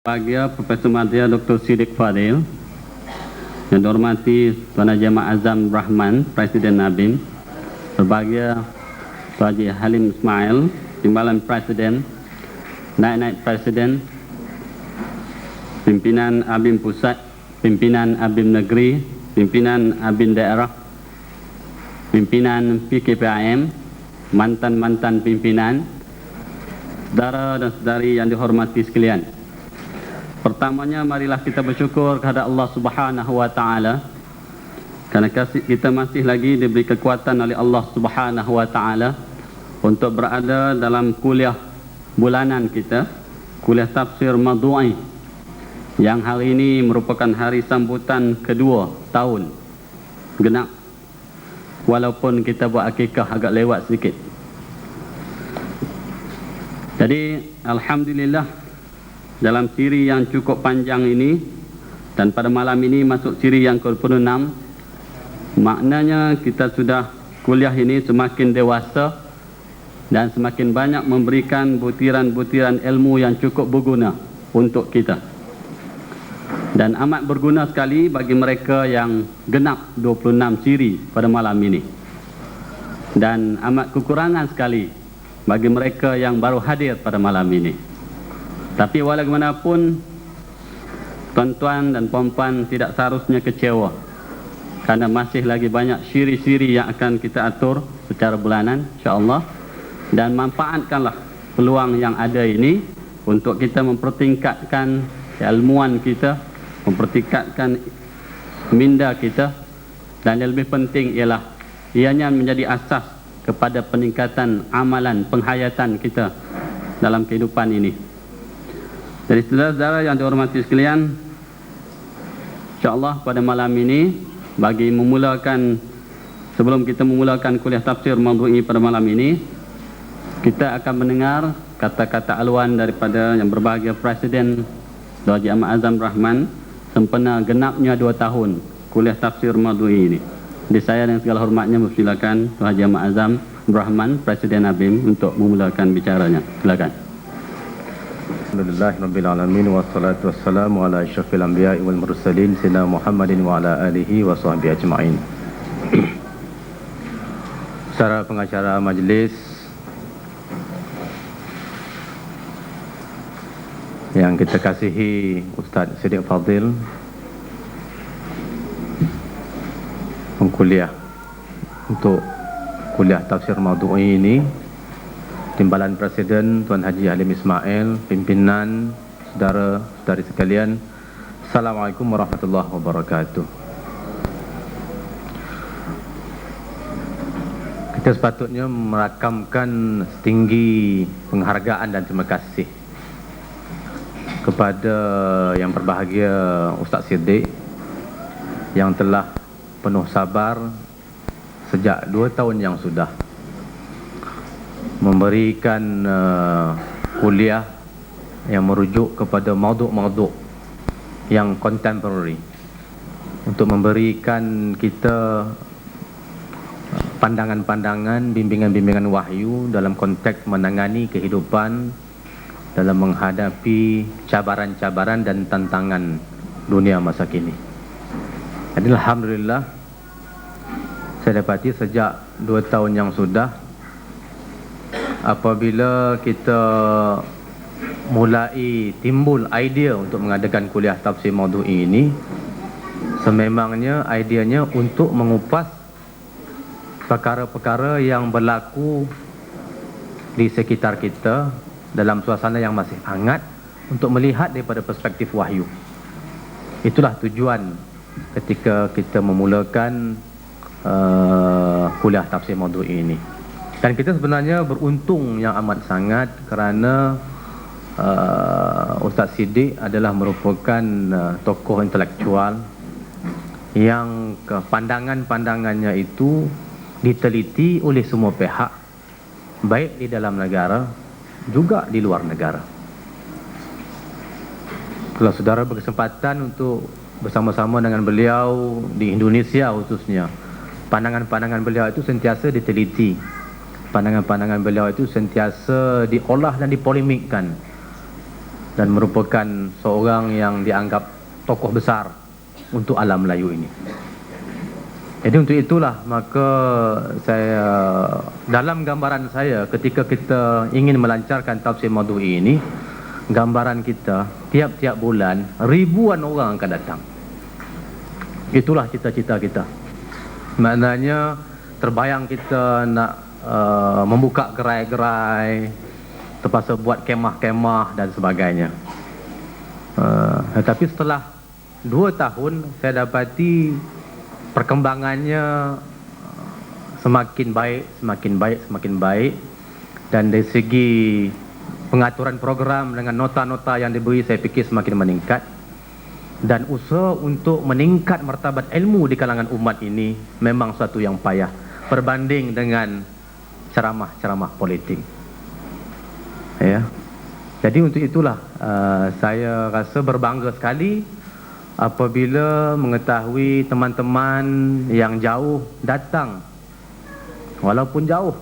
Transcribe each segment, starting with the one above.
Bahagia Profesor Madya Dr. Siddiq Fadil, yang dihormati Tuan Haji Ahmad Azam Rahman, Presiden NABIM, berbahagia Tuan Haji Halim Ismail, Timbalan Presiden, Naib-Naib Presiden, Pimpinan ABIM Pusat, Pimpinan ABIM Negeri, Pimpinan ABIM Daerah, Pimpinan PKPIM, mantan-mantan pimpinan, saudara dan saudari yang dihormati sekalian. Pertamanya, marilah kita bersyukur kepada Allah Subhanahu wa Ta'ala kerana kita masih lagi diberi kekuatan oleh Allah Subhanahu wa Ta'ala untuk berada dalam kuliah bulanan kita, kuliah tafsir Madhu'i, yang hari ini merupakan hari sambutan kedua tahun genap, walaupun kita buat akikah agak lewat sedikit. Jadi alhamdulillah, dalam siri yang cukup panjang ini, dan pada malam ini masuk siri yang ke-26, maknanya kita sudah kuliah ini semakin dewasa dan semakin banyak memberikan butiran-butiran ilmu yang cukup berguna untuk kita, dan amat berguna sekali bagi mereka yang genap 26 siri pada malam ini, dan amat kekurangan sekali bagi mereka yang baru hadir pada malam ini. Tapi walaupun tuan-tuan dan puan-puan tidak seharusnya kecewa, kerana masih lagi banyak siri-siri yang akan kita atur secara bulanan, insya-Allah, dan manfaatkanlah peluang yang ada ini untuk kita mempertingkatkan keilmuan kita, mempertingkatkan minda kita, dan yang lebih penting ialah ianya menjadi asas kepada peningkatan amalan penghayatan kita dalam kehidupan ini. Jadi saudara-saudara yang dihormati sekalian, insya-Allah pada malam ini, sebelum kita memulakan kuliah tafsir Madhu'i pada malam ini, kita akan mendengar kata-kata aluan daripada yang berbahagia Presiden Tuan Haji Ahmad Azam Rahman sempena genapnya 2 tahun kuliah tafsir Madhu'i ini. Jadi saya dengan segala hormatnya mempersilakan Tuan Haji Ahmad Azam Rahman, Presiden ABIM, untuk memulakan bicaranya. Silakan. Alhamdulillahirrabbilalamin, wassalatu wassalamu ala asyrafil anbiya'i wal mursalin sayyidina Muhammadin wa ala alihi wa sahbihi ajma'in. Para pengacara majlis yang kita kasihi, Ustaz Siddiq Fadil, pengkuliah untuk kuliah tafsir Madhu'i ini, Timbalan Presiden Tuan Haji Halim Ismail, pimpinan, saudara-saudari sekalian, Assalamualaikum warahmatullahi wabarakatuh. Kita sepatutnya merakamkan setinggi penghargaan dan terima kasih kepada yang berbahagia Ustaz Siddiq yang telah penuh sabar sejak 2 tahun yang sudah memberikan kuliah yang merujuk kepada maudhu'-maudhu' yang contemporary, untuk memberikan kita pandangan-pandangan, bimbingan-bimbingan wahyu dalam konteks menangani kehidupan dalam menghadapi cabaran-cabaran dan tantangan dunia masa kini. Jadi alhamdulillah, saya dapati sejak 2 tahun yang sudah, apabila kita mulai timbul idea untuk mengadakan kuliah tafsir Madhu'i ini, sememangnya ideanya untuk mengupas perkara-perkara yang berlaku di sekitar kita dalam suasana yang masih hangat, untuk melihat daripada perspektif wahyu. Itulah tujuan ketika kita memulakan kuliah tafsir Madhu'i ini. Dan kita sebenarnya beruntung yang amat sangat kerana Ustaz Siddiq adalah merupakan tokoh intelektual yang pandangan-pandangannya itu diteliti oleh semua pihak, baik di dalam negara juga di luar negara. Kalau saudara berkesempatan untuk bersama-sama dengan beliau di Indonesia khususnya, pandangan-pandangan beliau itu sentiasa diteliti, pandangan-pandangan beliau itu sentiasa diolah dan dipolemikkan dan merupakan seorang yang dianggap tokoh besar untuk alam Melayu ini. Jadi untuk itulah maka saya, dalam gambaran saya ketika kita ingin melancarkan tafsir Maudhu'i ini, gambaran kita tiap-tiap bulan ribuan orang akan datang. Itulah cita-cita kita. Maknanya terbayang kita nak membuka gerai-gerai, terpaksa buat kemah-kemah dan sebagainya. Tetapi setelah 2 tahun saya dapati perkembangannya semakin baik, dan dari segi pengaturan program dengan nota-nota yang diberi saya fikir semakin meningkat, dan usaha untuk meningkat martabat ilmu di kalangan umat ini memang suatu yang payah berbanding dengan ceramah-ceramah politik. Ya. Jadi untuk itulah saya rasa berbangga sekali apabila mengetahui teman-teman yang jauh datang, walaupun jauh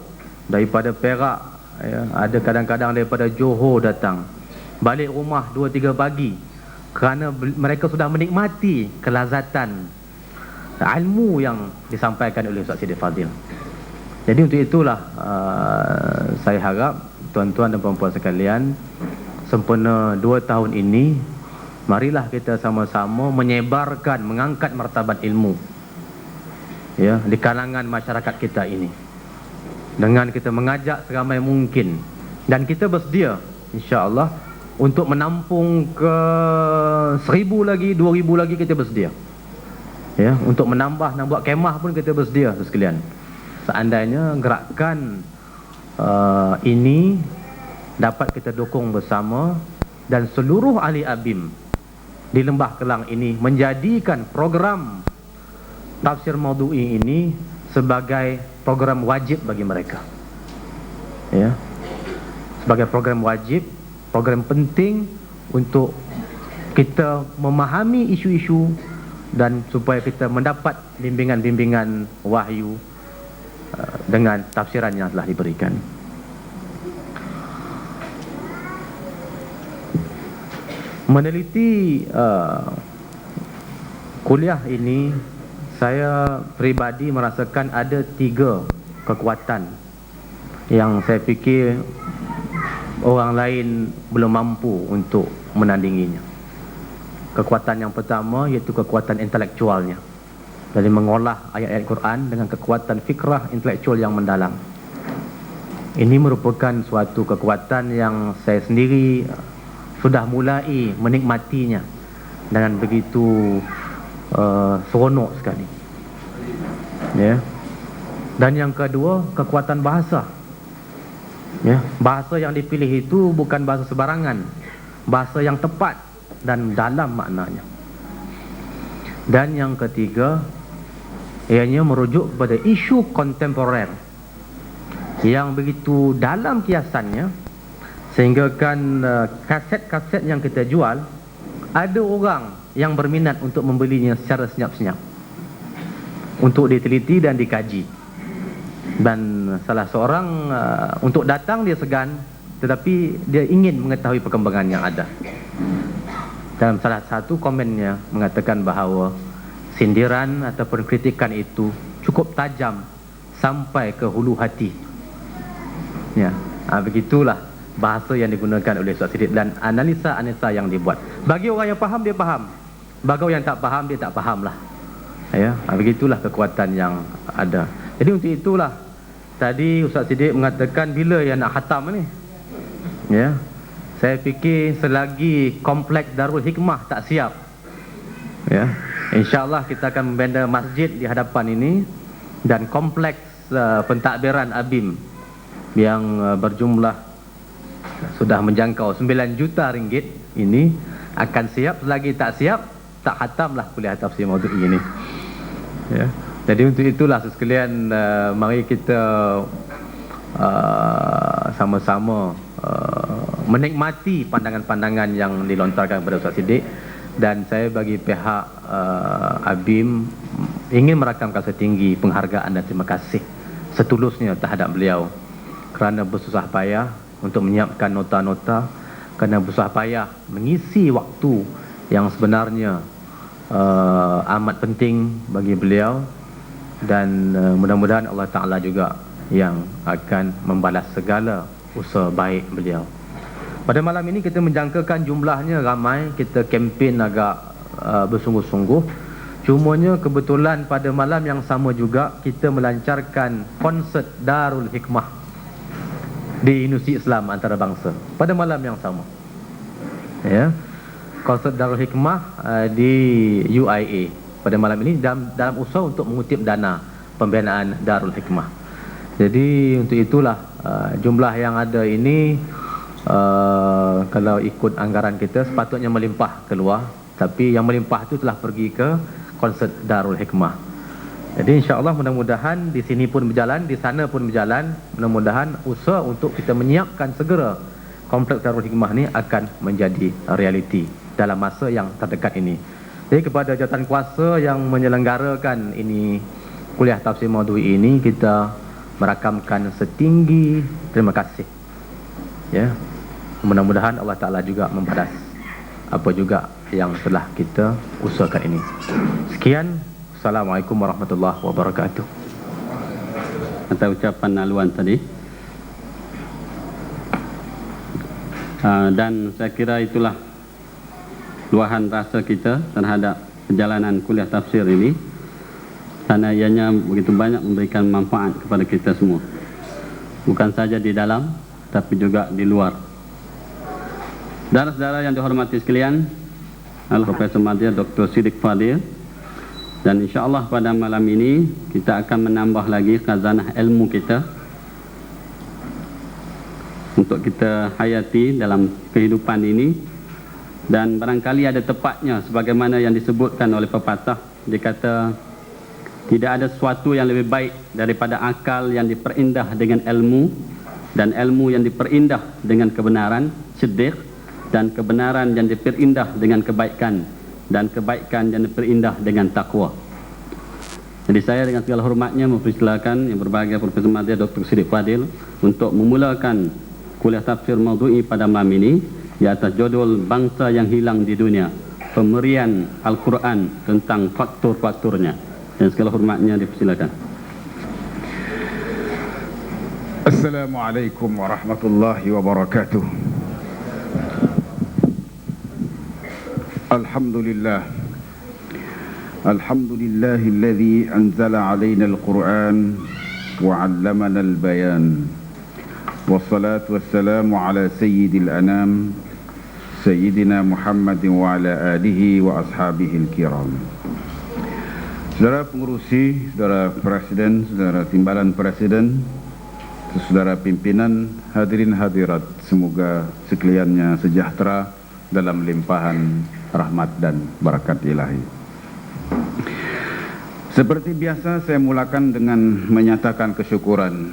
daripada Perak, ya, ada kadang-kadang daripada Johor datang, balik rumah 2-3 pagi kerana mereka sudah menikmati kelazatan ilmu yang disampaikan oleh Ustaz Siddiq Fadil. Jadi untuk itulah saya harap tuan-tuan dan puan-puan sekalian, sempena 2 tahun ini, marilah kita sama-sama menyebarkan, mengangkat martabat ilmu, ya, di kalangan masyarakat kita ini, dengan kita mengajak seramai mungkin, dan kita bersedia insya-Allah untuk menampung ke 1000 lagi, 2000 lagi, kita bersedia, ya, untuk menambah, nak buat kemah pun kita bersedia sekalian. Seandainya gerakan ini dapat kita dukung bersama, dan seluruh ahli ABIM di Lembah Kelang ini menjadikan program tafsir Maudhu'i ini sebagai program wajib bagi mereka, ya, sebagai program wajib, program penting untuk kita memahami isu-isu dan supaya kita mendapat bimbingan-bimbingan wahyu dengan tafsiran yang telah diberikan. Meneliti kuliah ini, saya pribadi merasakan ada 3 kekuatan yang saya fikir orang lain belum mampu untuk menandinginya. Kekuatan yang pertama iaitu kekuatan intelektualnya, dari mengolah ayat-ayat Quran dengan kekuatan fikrah intelektual yang mendalam. Ini merupakan suatu kekuatan yang saya sendiri sudah mulai menikmatinya dengan begitu seronok sekali, ya. Dan yang kedua, kekuatan bahasa, ya. Bahasa yang dipilih itu bukan bahasa sebarangan, bahasa yang tepat dan dalam maknanya. Dan yang ketiga, ianya merujuk kepada isu kontemporer yang begitu dalam kiasannya, sehingga kan kaset-kaset yang kita jual, ada orang yang berminat untuk membelinya secara senyap-senyap, untuk diteliti dan dikaji. Dan salah seorang untuk datang dia segan, tetapi dia ingin mengetahui perkembangan yang ada. Dalam salah satu komennya mengatakan bahawa sindiran ataupun kritikan itu cukup tajam sampai ke hulu hati, ya. Begitulah bahasa yang digunakan oleh Ustaz Siddiq dan analisa-analisa yang dibuat. Bagi orang yang faham, dia faham. Bagi orang yang tak faham, dia tak faham lah, ya. Begitulah kekuatan yang ada. Jadi untuk itulah tadi Ustaz Siddiq mengatakan bila yang nak khatam ni, ya. Saya fikir selagi kompleks Darul Hikmah tak siap, ya, insya-Allah kita akan membina masjid di hadapan ini, dan kompleks pentadbiran ABIM yang berjumlah sudah menjangkau 9 juta ringgit ini akan siap. Selagi tak siap, tak khatamlah kuliah tafsir Maudhu'i ini, ya. Jadi untuk itulah sekalian, mari kita sama-sama menikmati pandangan-pandangan yang dilontarkan kepada Ustaz Siddiq. Dan saya bagi pihak ABIM ingin merakamkan setinggi penghargaan dan terima kasih setulusnya terhadap beliau kerana bersusah payah untuk menyiapkan nota-nota, kerana berusaha payah mengisi waktu yang sebenarnya amat penting bagi beliau, dan mudah-mudahan Allah Ta'ala juga yang akan membalas segala usaha baik beliau. Pada malam ini kita menjangkakan jumlahnya ramai, kita kempen agak bersungguh-sungguh. Cumanya kebetulan pada malam yang sama juga kita melancarkan konsert Darul Hikmah di Universiti Islam Antarabangsa pada malam yang sama. Ya. Konsert Darul Hikmah di UIA pada malam ini dalam usaha untuk mengutip dana pembinaan Darul Hikmah. Jadi untuk itulah jumlah yang ada ini kalau ikut anggaran kita sepatutnya melimpah keluar, tapi yang melimpah itu telah pergi ke konsert Darul Hikmah. Jadi insya-Allah mudah-mudahan di sini pun berjalan, di sana pun berjalan. Mudah-mudahan usaha untuk kita menyiapkan segera kompleks Darul Hikmah ni akan menjadi realiti dalam masa yang terdekat ini. Jadi kepada jawatan kuasa yang menyelenggarakan ini, kuliah tafsir maudhu'i ini, kita merakamkan setinggi terima kasih. Ya. Mudah-mudahan Allah Ta'ala juga membalas apa juga yang telah kita usahakan ini. Sekian. Assalamualaikum warahmatullahi wabarakatuh. Atas ucapan Alwan tadi. Dan saya kira itulah luahan rasa kita terhadap perjalanan kuliah tafsir ini, karena ianya begitu banyak memberikan manfaat kepada kita semua, bukan saja di dalam tapi juga di luar. Saudara-saudara yang dihormati sekalian, Profesor Madya Dr. Siddiq Fadil, dan insya-Allah pada malam ini kita akan menambah lagi khazanah ilmu kita untuk kita hayati dalam kehidupan ini. Dan barangkali ada tepatnya sebagaimana yang disebutkan oleh pepatah, dia kata tidak ada sesuatu yang lebih baik daripada akal yang diperindah dengan ilmu, dan ilmu yang diperindah dengan kebenaran, siddiq, dan kebenaran yang diperindah dengan kebaikan, dan kebaikan yang diperindah dengan takwa. Jadi saya dengan segala hormatnya mempersilakan yang berbahagia Profesor Madya Dr. Siddiq Fadil untuk memulakan kuliah tafsir maudhu'i pada malam ini di atas judul Bangsa yang Hilang di Dunia, Pemberian Al-Quran tentang faktor-faktornya. Dan segala hormatnya dipersilakan. Assalamualaikum warahmatullahi wabarakatuh. Alhamdulillah. Alhamdulillahilladzi anzala alaina al-Qur'an wa 'allamana al-bayan. Wassalatu wassalamu ala sayyidil anam Sayyidina Muhammad wa ala alihi wa ashabihi al-kiram. Saudara pengurusi, saudara presiden, saudara timbalan presiden, saudara pimpinan, hadirin hadirat, semoga sekaliannya sejahtera dalam limpahan rahmat dan barakat ilahi. Seperti biasa saya mulakan dengan menyatakan kesyukuran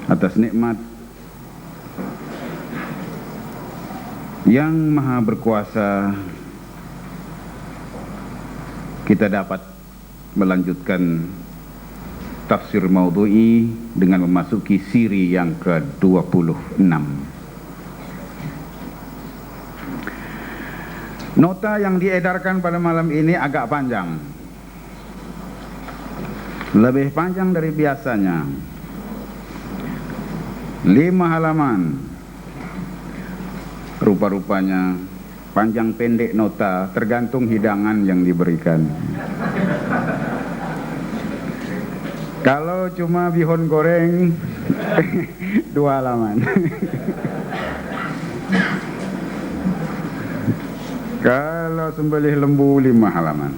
atas nikmat yang maha berkuasa kita dapat melanjutkan tafsir maudhu'i dengan memasuki siri yang ke-26. Nota yang diedarkan pada malam ini agak panjang, lebih panjang dari biasanya, 5 halaman. Rupa-rupanya panjang pendek nota tergantung hidangan yang diberikan. Kalau cuma bihun goreng 2 halaman. Kalau sembelih lembu 5 halaman.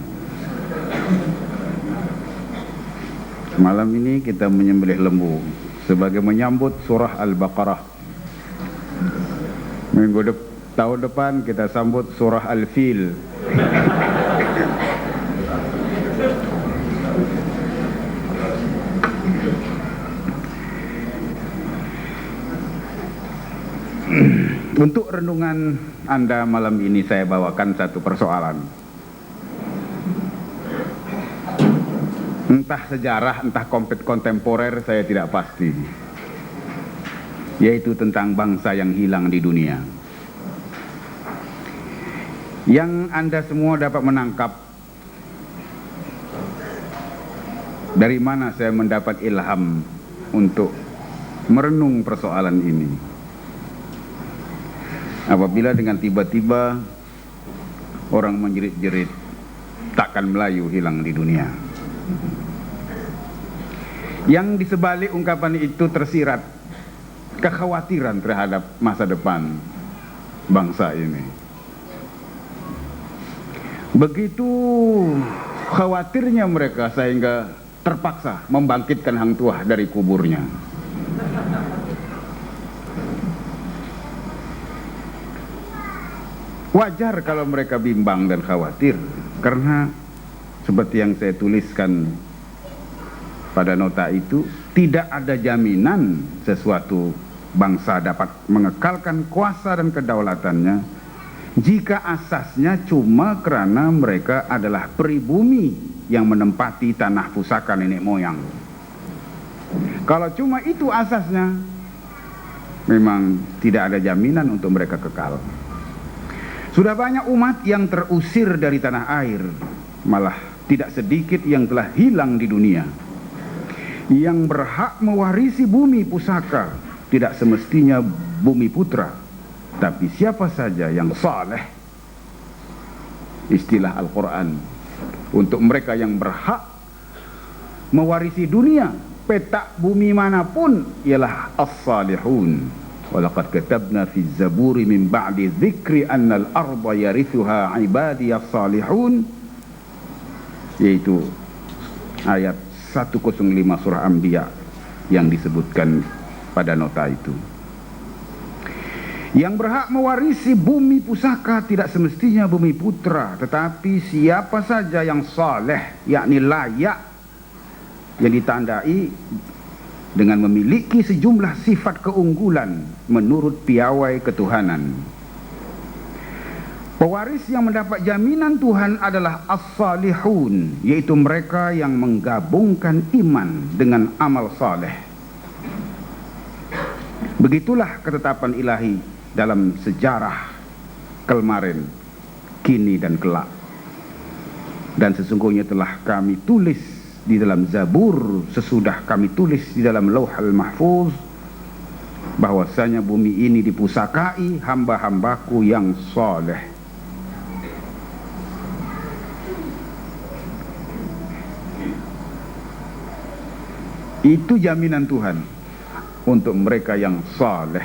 Malam ini kita menyembelih lembu sebagai menyambut surah Al-Baqarah. Tahun depan kita sambut surah Al-Fil. Untuk renungan Anda malam ini saya bawakan satu persoalan. Entah sejarah, entah kontemporer, saya tidak pasti. yaitu tentang bangsa yang hilang di dunia. Yang Anda semua dapat menangkap dari mana saya mendapat ilham untuk merenung persoalan ini. Apabila dengan tiba-tiba orang menjerit-jerit, takkan Melayu hilang di dunia. Yang di sebalik ungkapan itu tersirat kekhawatiran terhadap masa depan bangsa ini. Begitu khawatirnya mereka sehingga terpaksa membangkitkan Hang Tuah dari kuburnya. Wajar kalau mereka bimbang dan khawatir, karena seperti yang saya tuliskan pada nota itu, tidak ada jaminan sesuatu bangsa dapat mengekalkan kuasa dan kedaulatannya jika asasnya cuma karena mereka adalah pribumi yang menempati tanah pusaka nenek moyang. Kalau cuma itu asasnya, memang tidak ada jaminan untuk mereka kekal. Sudah banyak umat yang terusir dari tanah air, malah tidak sedikit yang telah hilang di dunia. Yang berhak mewarisi bumi pusaka tidak semestinya bumi putra, tapi siapa saja yang saleh. Istilah Al-Quran untuk mereka yang berhak mewarisi dunia, petak bumi manapun, ialah as-salihun. Walaqad katabna fi zaburi min ba'di dzikri annal arda yarithuha ibadiyas salihun, yaitu ayat 105 surah Anbiya yang disebutkan pada nota itu. Yang berhak mewarisi bumi pusaka tidak semestinya bumi putra, tetapi siapa saja yang saleh, yakni layak, yang ditandai dengan memiliki sejumlah sifat keunggulan menurut piawai ketuhanan. Pewaris yang mendapat jaminan Tuhan adalah as-salihun, yaitu mereka yang menggabungkan iman dengan amal saleh. Begitulah ketetapan ilahi dalam sejarah kemarin, kini dan kelak. Dan sesungguhnya telah kami tulis di dalam Zabur, sesudah kami tulis di dalam Lauhul Mahfuz, bahwasanya bumi ini dipusakai hamba-hambaku yang saleh. Itu jaminan Tuhan untuk mereka yang saleh,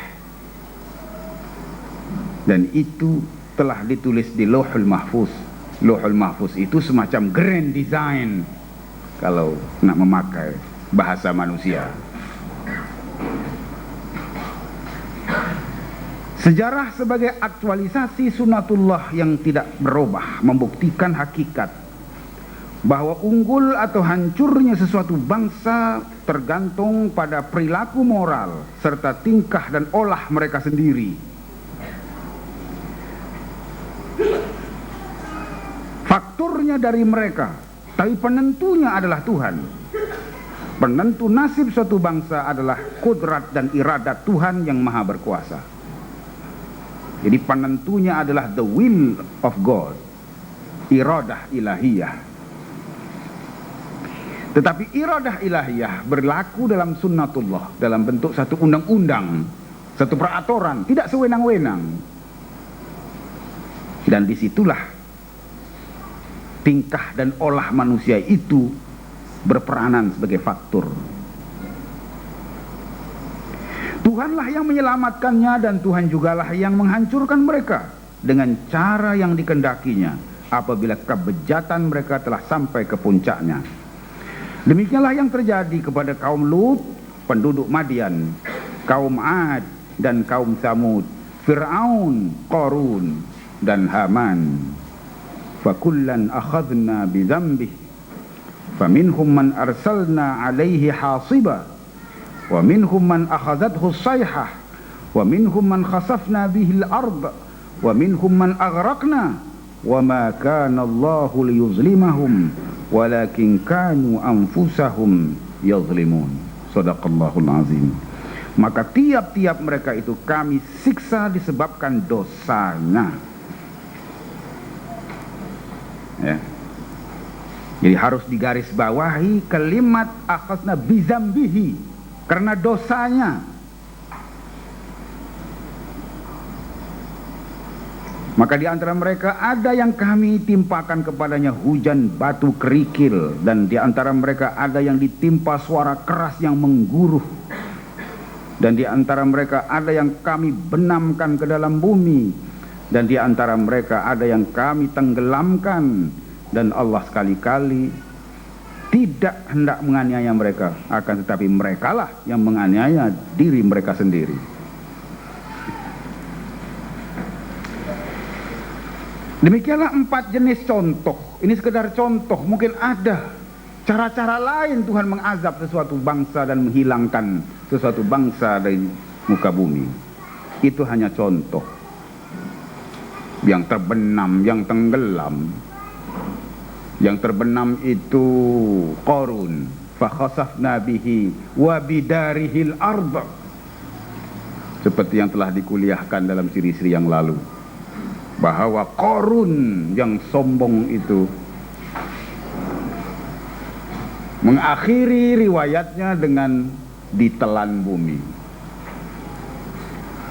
dan itu telah ditulis di Lauhul Mahfuz. Lauhul Mahfuz itu semacam grand design kalau nak memakai bahasa manusia. Sejarah sebagai aktualisasi sunatullah yang tidak berubah membuktikan hakikat bahwa unggul atau hancurnya sesuatu bangsa tergantung pada perilaku moral serta tingkah dan olah mereka sendiri. Faktornya dari mereka, tapi penentunya adalah Tuhan. Penentu nasib suatu bangsa adalah kudrat dan iradat Tuhan yang maha berkuasa. Jadi penentunya adalah the will of God, iradah ilahiyah. Tetapi iradah ilahiyah berlaku dalam sunnatullah, dalam bentuk satu undang-undang, satu peraturan, tidak sewenang-wenang. Dan disitulah tingkah dan olah manusia itu berperanan sebagai faktor. Tuhanlah yang menyelamatkannya, dan Tuhan jugalah yang menghancurkan mereka dengan cara yang dikendakinya apabila kebejatan mereka telah sampai ke puncaknya. Demikianlah yang terjadi kepada kaum Lut, penduduk Madian, kaum Ad dan kaum Samud, Fir'aun, Qarun dan Haman. Fakullan akhadna bidzambih, faminhum man arsalna alaihi hasiba, wa minhum man akhadathu as-sayhah, wa minhum man khasafna bihi al-ard, wa minhum man aghraqna, wa ma kana Allahu liyuzlimahum walakin kanu anfusahum yazlimun. Sadaqallahul azim. maka tiap-tiap mereka itu kami siksa disebabkan dosanya. Ya. Jadi harus digarisbawahi kalimat akhadna bizambihi, karena dosanya. Maka di antara mereka ada yang kami timpakan kepadanya hujan batu kerikil, dan di antara mereka ada yang ditimpa suara keras yang mengguruh, dan di antara mereka ada yang kami benamkan ke dalam bumi, dan di antara mereka ada yang kami tenggelamkan. Dan Allah sekali-kali tidak hendak menganiaya mereka, akan tetapi merekalah yang menganiaya diri mereka sendiri. Demikianlah 4 jenis contoh. Ini sekedar contoh, mungkin ada cara-cara lain Tuhan mengazab sesuatu bangsa dan menghilangkan sesuatu bangsa dari muka bumi. Itu hanya contoh. Yang terbenam, yang tenggelam. Yang terbenam itu Qarun, fa khasafna bihi wa bidarihil ardh. Seperti yang telah dikuliahkan dalam siri-siri yang lalu, bahwa Qarun yang sombong itu mengakhiri riwayatnya dengan ditelan bumi.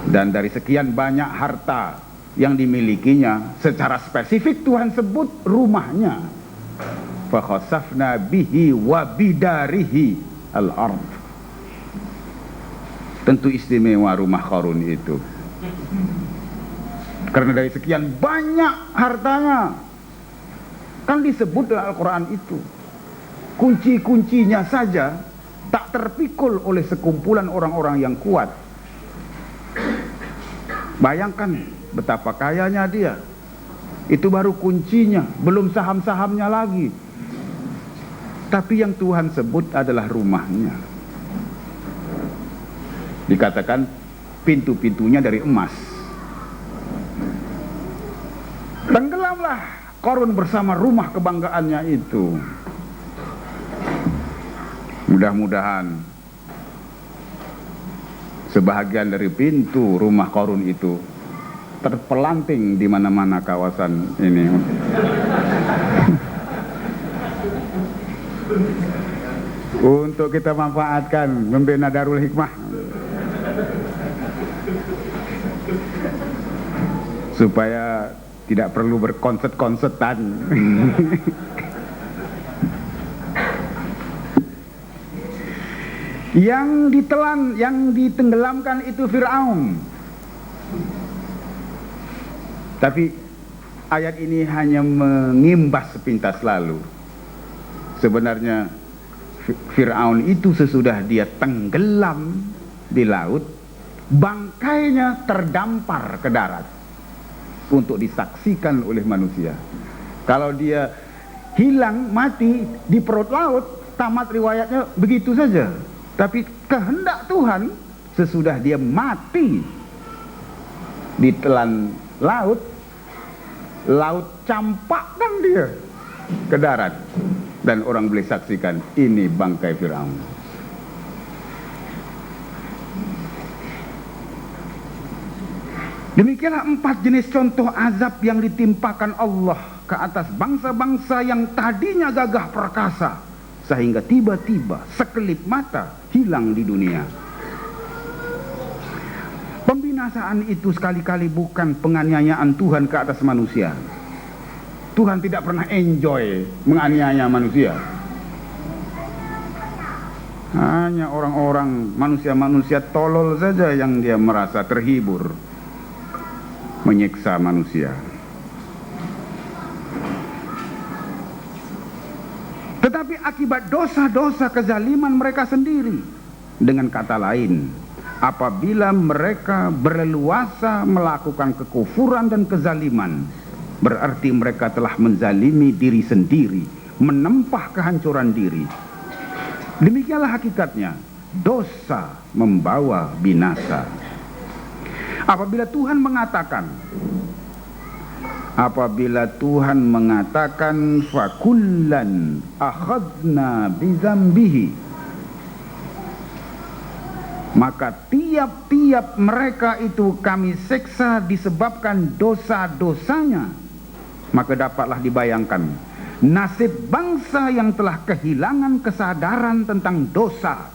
Dan dari sekian banyak harta yang dimilikinya, secara spesifik Tuhan sebut rumahnya, fa khasafna bihi wa bidarihi al-ard. Tentu istimewa rumah Qarun itu, karena dari sekian banyak hartanya. Kan disebut dalam Al-Quran itu, kunci-kuncinya saja tak terpikul oleh sekumpulan orang-orang yang kuat. Bayangkan betapa kayanya dia. Itu baru kuncinya, belum saham-sahamnya lagi. Tapi yang Tuhan sebut adalah rumahnya. Dikatakan pintu-pintunya dari emas. Tenggelamlah Qarun bersama rumah kebanggaannya itu. Mudah-mudahan sebahagian dari pintu rumah Qarun itu terpelanting di mana-mana kawasan ini. Untuk kita manfaatkan membina Darul Hikmah, supaya tidak perlu berkonset-konsetan. Yang ditelan, yang ditenggelamkan itu Fir'aun. Tapi ayat ini hanya mengimbas sepintas lalu. Sebenarnya Fir'aun itu sesudah dia tenggelam di laut, bangkainya terdampar ke darat untuk disaksikan oleh manusia. Kalau dia hilang, mati di perut laut, tamat riwayatnya begitu saja. Tapi kehendak Tuhan, sesudah dia mati ditelan laut, laut campakkan dia ke darat, dan orang boleh saksikan ini bangkai Fir'aun. Demikianlah 4 jenis contoh azab yang ditimpakan Allah ke atas bangsa-bangsa yang tadinya gagah perkasa, sehingga tiba-tiba sekelip mata hilang di dunia. Pembinasaan itu sekali-kali bukan penganiayaan Tuhan ke atas manusia. Tuhan tidak pernah enjoy menganiaya manusia. Hanya orang-orang, manusia-manusia tolol saja yang dia merasa terhibur menyiksa manusia. Tetapi akibat dosa-dosa kezaliman mereka sendiri. Dengan kata lain, apabila mereka berleluasa melakukan kekufuran dan kezaliman, berarti mereka telah menzalimi diri sendiri, menempah kehancuran diri. Demikianlah hakikatnya, dosa membawa binasa. Apabila Tuhan mengatakan fakullan akhadna bizambihi, maka tiap-tiap mereka itu kami seksa disebabkan dosa-dosanya, maka dapatlah dibayangkan nasib bangsa yang telah kehilangan kesadaran tentang dosa,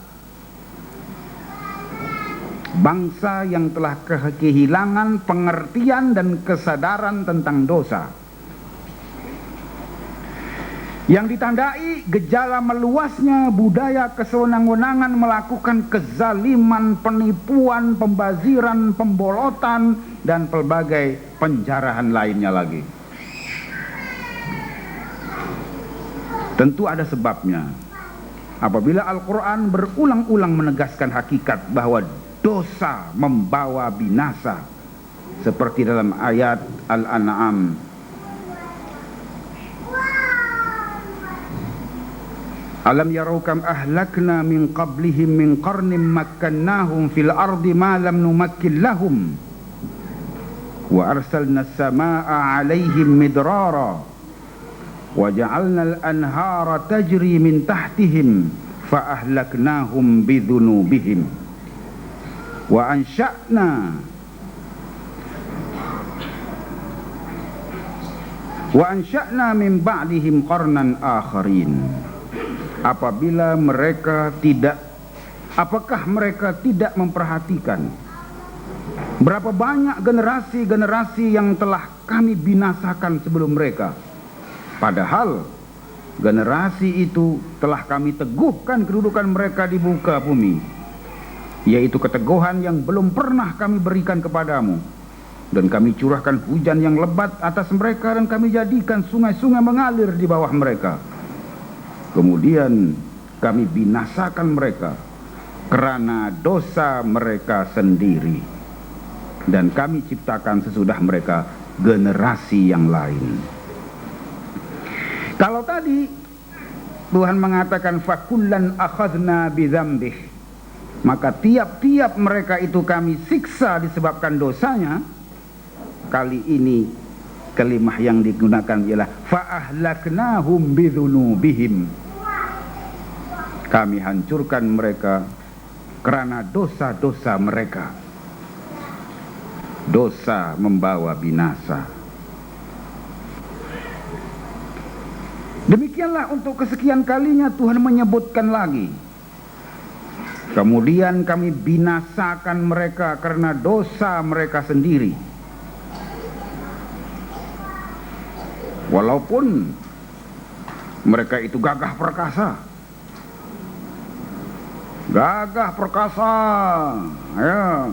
bangsa yang telah kehilangan pengertian dan kesadaran tentang dosa, yang ditandai gejala meluasnya budaya kesewenang-wenangan melakukan kezaliman, penipuan, pembaziran, pembolotan, dan pelbagai penjarahan lainnya lagi. Tentu ada sebabnya. Apabila Al-Quran berulang-ulang menegaskan hakikat bahwa dosa membawa binasa, seperti dalam ayat Al-An'am, alam yarau kam ahlakna min qablihim min qarnin makkannahum fil ardi ma lam numakkin lahum wa arsalna as-samaa'a 'alaihim midrara wa ja'alna al-anhara tajri min tahtihim fa ahlaknahum bidhunubihim wa ansha'na min ba'dihim qarnan akharin. Apabila mereka tidak, apakah mereka tidak memperhatikan berapa banyak generasi-generasi yang telah kami binasakan sebelum mereka, padahal generasi itu telah kami teguhkan kedudukan mereka di muka bumi, yaitu keteguhan yang belum pernah kami berikan kepadamu, dan kami curahkan hujan yang lebat atas mereka, dan kami jadikan sungai-sungai mengalir di bawah mereka. Kemudian kami binasakan mereka karena dosa mereka sendiri, dan kami ciptakan sesudah mereka generasi yang lain. Kalau tadi Tuhan mengatakan fakullan akhadna bidzambih, maka tiap-tiap mereka itu kami siksa disebabkan dosanya, kali ini kalimah yang digunakan ialah fa'ahlaknahum bidzunubihim, kami hancurkan mereka karena dosa-dosa mereka. Dosa membawa binasa. Demikianlah untuk kesekian kalinya Tuhan menyebutkan lagi, kemudian kami binasakan mereka karena dosa mereka sendiri. Walaupun mereka itu gagah perkasa, ya,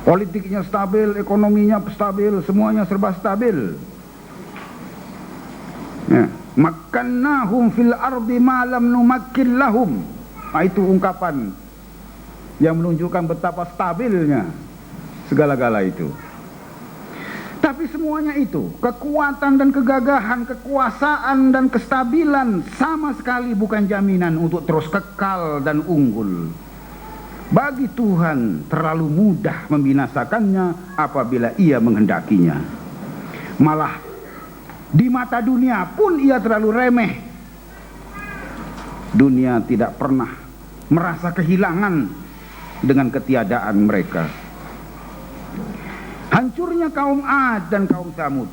politiknya stabil, ekonominya stabil, semuanya serba stabil. Ya. Makkannahum fil ardi ma lam numakkin lahum. Nah, itu ungkapan yang menunjukkan betapa stabilnya segala-gala itu. Tapi semuanya itu, kekuatan dan kegagahan, kekuasaan dan kestabilan sama sekali bukan jaminan untuk terus kekal dan unggul. Bagi Tuhan terlalu mudah membinasakannya apabila Ia menghendakinya. Malah di mata dunia pun Ia terlalu remeh. Dunia tidak pernah merasa kehilangan dengan ketiadaan mereka. Hancurnya kaum Ad dan kaum Tsamud,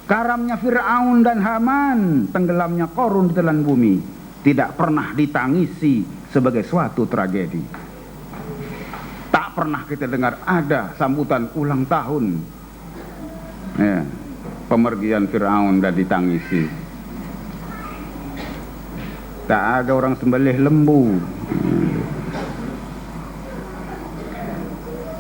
karamnya Fir'aun dan Haman, tenggelamnya Qarun di telan bumi, tidak pernah ditangisi sebagai suatu tragedi. Tak pernah kita dengar ada sambutan ulang tahun, ya, pemergian Fir'aun dan ditangisi. Tak ada orang sembelih lembu.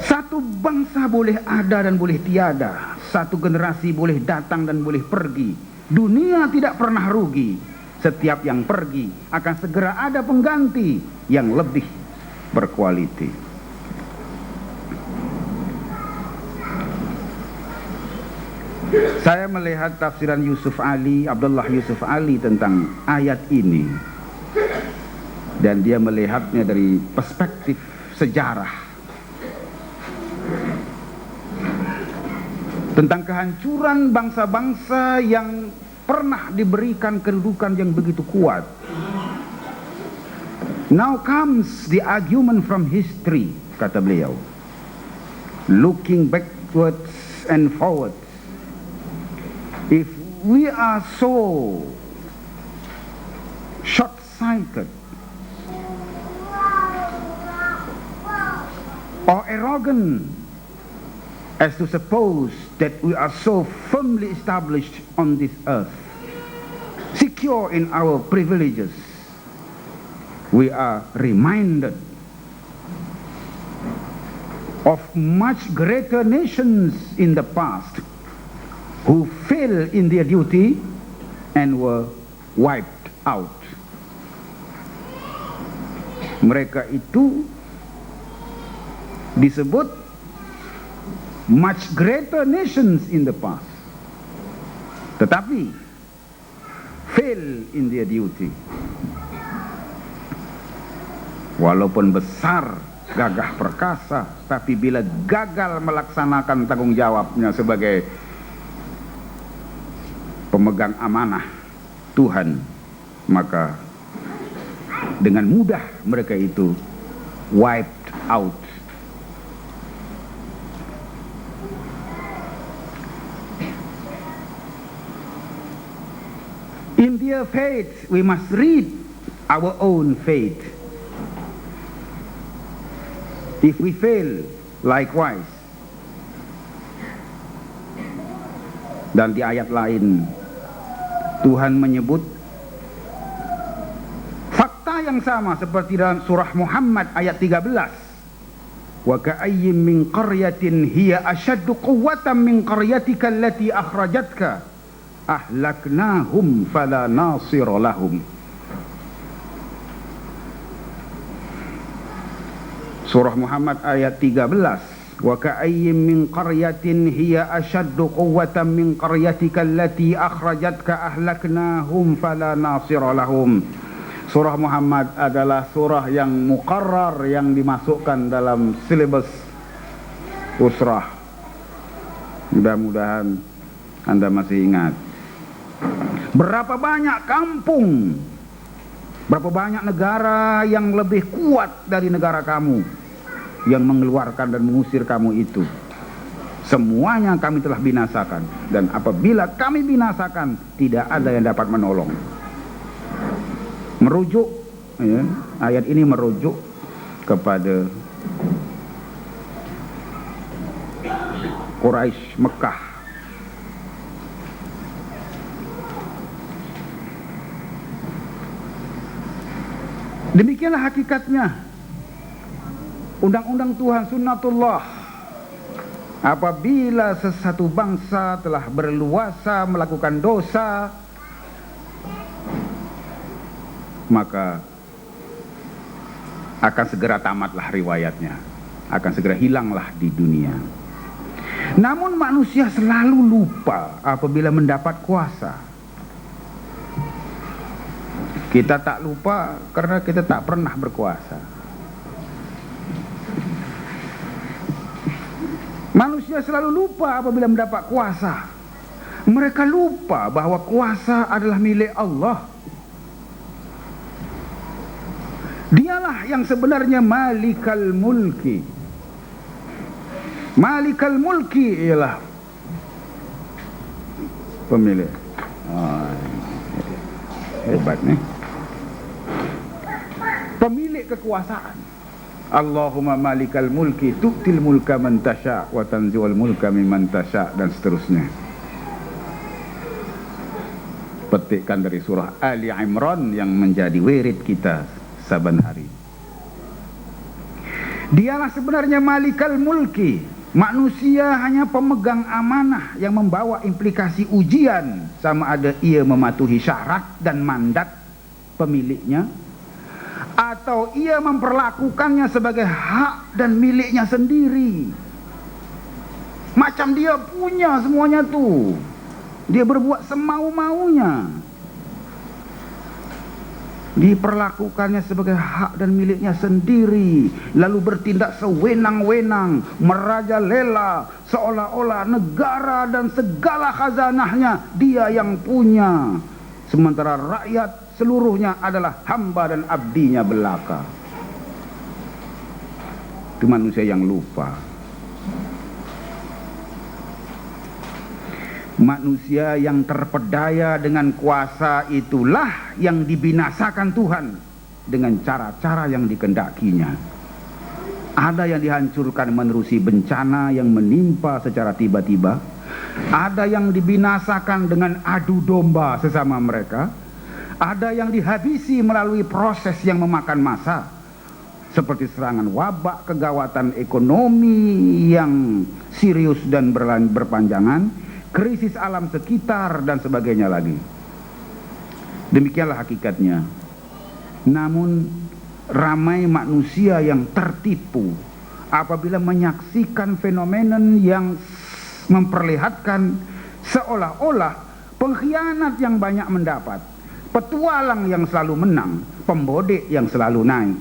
Satu bangsa boleh ada dan boleh tiada, satu generasi boleh datang dan boleh pergi. Dunia tidak pernah rugi. Setiap yang pergi akan segera ada pengganti yang lebih berkualiti. Saya melihat tafsiran Abdullah Yusuf Ali tentang ayat ini, dan dia melihatnya dari perspektif sejarah tentang kehancuran bangsa-bangsa yang pernah diberikan kedudukan yang begitu kuat. Now comes the argument from history, kata beliau. Looking backwards and forwards. If we are so short-sighted or arrogant as to suppose that we are so firmly established on this earth, secure in our privileges, we are reminded of much greater nations in the past who failed in their duty and were wiped out. Mereka itu disebut much greater nations in the past, tetapi fail in their duty. Walaupun besar, gagah perkasa, tapi bila gagal melaksanakan tanggung jawabnya sebagai pemegang amanah Tuhan, maka dengan mudah mereka itu wiped out. In their faith, we must read our own faith. If we fail, likewise. Dan di ayat lain, Tuhan menyebut fakta yang sama seperti dalam surah Muhammad ayat 13. Wa ka'ayyin min qaryatin hiya ashaddu quwwatan min qaryatika allati akhrajatka ahlaknahum fala nasira lahum. Surah Muhammad ayat 13. Wa ka'ayyin min qaryatin hiya ashaddu quwwatan min qaryatika allati akhrajatka ahlaknahum fala nasira lahum. Surah Muhammad adalah surah yang muqarrar, yang dimasukkan dalam silabus usrah. Mudah-mudahan Anda masih ingat. Berapa banyak kampung, berapa banyak negara yang lebih kuat dari negara kamu, yang mengeluarkan dan mengusir kamu itu. Semuanya kami telah binasakan. Dan apabila kami binasakan, tidak ada yang dapat menolong. Merujuk, ya, ayat ini merujuk kepada Quraisy Mekah. Demikianlah hakikatnya undang-undang Tuhan, sunnatullah. Apabila sesuatu bangsa telah berleluasa melakukan dosa, maka akan segera tamatlah riwayatnya, akan segera hilanglah di dunia. Namun manusia selalu lupa apabila mendapat kuasa. Kita tak lupa karena kita tak pernah berkuasa. Manusia selalu lupa apabila mendapat kuasa. Mereka lupa bahwa kuasa adalah milik Allah. Dialah yang sebenarnya malikal mulki. Malikal mulki ialah pemilik. Hebat nih. Pemilik kekuasaan. Allahumma malikal mulki tu'til mulka man tasha' wa tanzi'ul mulka mimman tasha' dan seterusnya. Petikkan dari surah Ali Imran yang menjadi wirid kita saban hari. Dialah sebenarnya malikal mulki. Manusia hanya pemegang amanah yang membawa implikasi ujian, sama ada ia mematuhi syarat dan mandat pemiliknya, atau ia memperlakukannya sebagai hak dan miliknya sendiri. Macam dia punya semuanya tuh. Dia berbuat semau-maunya. Diperlakukannya sebagai hak dan miliknya sendiri, lalu bertindak sewenang-wenang, merajalela, seolah-olah negara dan segala khazanahnya dia yang punya. sementara rakyat seluruhnya adalah hamba dan abdinya belaka. Itu manusia yang lupa. Manusia yang terpedaya dengan kuasa itulah yang dibinasakan Tuhan dengan cara-cara yang dikendakinya. Ada yang dihancurkan menerusi bencana yang menimpa secara tiba-tiba. Ada yang dibinasakan dengan adu domba sesama mereka. Ada yang dihabisi melalui proses yang memakan masa, seperti serangan wabak, kegawatan ekonomi yang serius dan berpanjangan, krisis alam sekitar, dan sebagainya lagi. Demikianlah hakikatnya. Namun ramai manusia yang tertipu apabila menyaksikan fenomena yang memperlihatkan seolah-olah pengkhianat yang banyak mendapat, petualang yang selalu menang, pembodek yang selalu naik.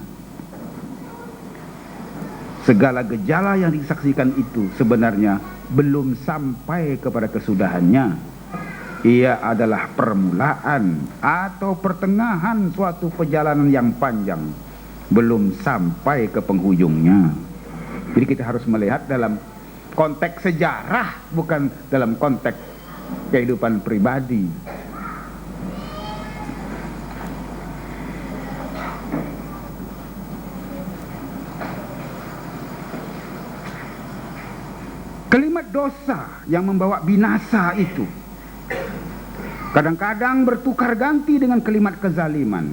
Segala gejala yang disaksikan itu sebenarnya belum sampai kepada kesudahannya. Ia adalah permulaan atau pertengahan suatu perjalanan yang panjang, belum sampai ke penghujungnya. Jadi kita harus melihat dalam konteks sejarah, bukan dalam konteks kehidupan pribadi. Kalimat dosa yang membawa binasa itu kadang-kadang bertukar ganti dengan kalimat kezaliman.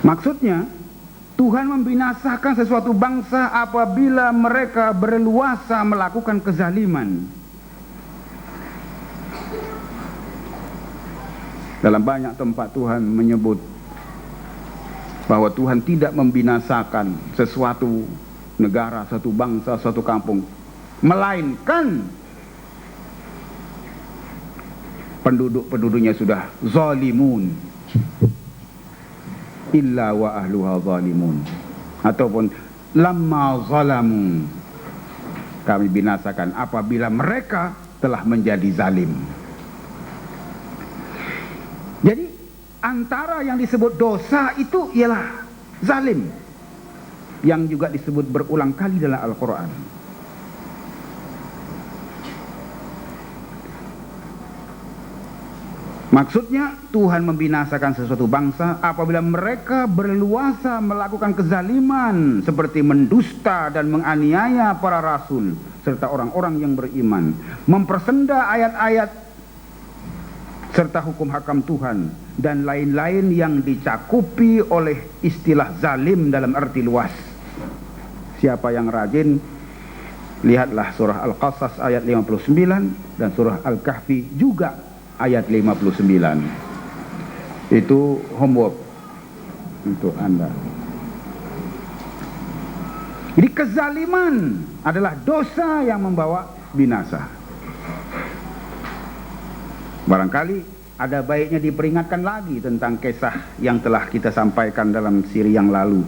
Maksudnya, Tuhan membinasakan sesuatu bangsa apabila mereka berleluasa melakukan kezaliman. Dalam banyak tempat Tuhan menyebut bahwa Tuhan tidak membinasakan sesuatu negara, satu bangsa, satu kampung, melainkan penduduk-penduduknya sudah zalimun, illa wa ahluha zalimun, ataupun lamma zalamu, kami binasakan apabila mereka telah menjadi zalim. Jadi antara yang disebut dosa itu ialah zalim, yang juga disebut berulang kali dalam Al-Quran. Maksudnya Tuhan membinasakan sesuatu bangsa apabila mereka berleluasa melakukan kezaliman seperti mendusta dan menganiaya para rasul serta orang-orang yang beriman, mempersenda ayat-ayat serta hukum hakam Tuhan, dan lain-lain yang dicakupi oleh istilah zalim dalam arti luas. Siapa yang rajin, lihatlah surah Al-Qasas ayat 59 dan surah Al-Kahfi juga ayat 59. Itu homework untuk Anda. Jadi kezaliman adalah dosa yang membawa binasa. Barangkali ada baiknya diperingatkan lagi tentang kisah yang telah kita sampaikan dalam siri yang lalu.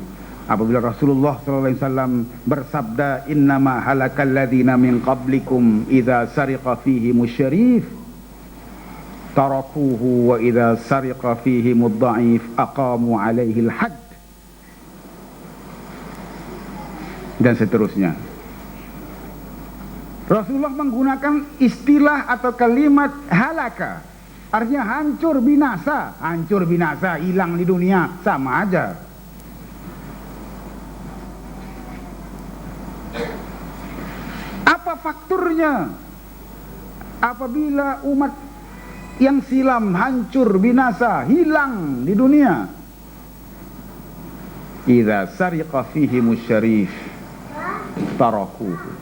Apabila Rasulullah SAW bersabda, innama halakal ladzina min qablikum idza sariqa fihi musyarif tarakuhu wa idza sariqa fihi mudda'if aqamu alaihi al-hadd, dan seterusnya. Rasulullah menggunakan istilah atau kalimat halaka, artinya hancur binasa, hilang di dunia, sama aja. Apa fakturnya apabila umat yang silam hancur binasa, hilang di dunia? Idza sariqa fihi musyarif tarakuhu,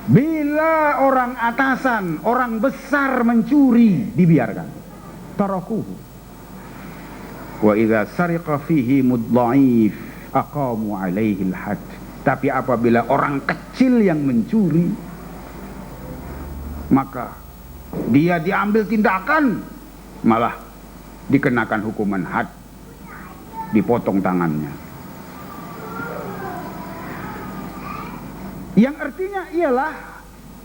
bila orang atasan, orang besar mencuri, dibiarkan. Tarakuhu. Wa idza sariqa fihi mudha'if aqamu alaihi al-hadd. Tapi apabila orang kecil yang mencuri, maka dia diambil tindakan, malah dikenakan hukuman had, dipotong tangannya. Yang artinya ialah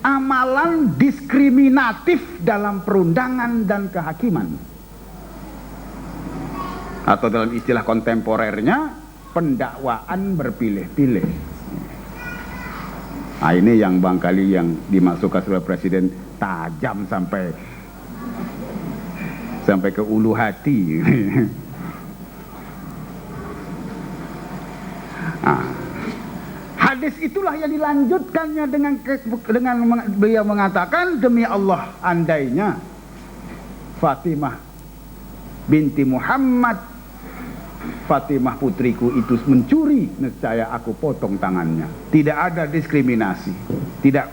amalan diskriminatif dalam perundangan dan kehakiman, atau dalam istilah kontemporernya pendakwaan berpilih-pilih. Nah, ini yang barangkali yang dimasukkan oleh Presiden tajam sampai ke ulu hati. Nah, hadis itulah yang dilanjutkannya dengan beliau mengatakan, demi Allah, andainya Fatimah binti Muhammad, Fatimah putriku itu mencuri, nescaya aku potong tangannya. Tidak ada diskriminasi, tidak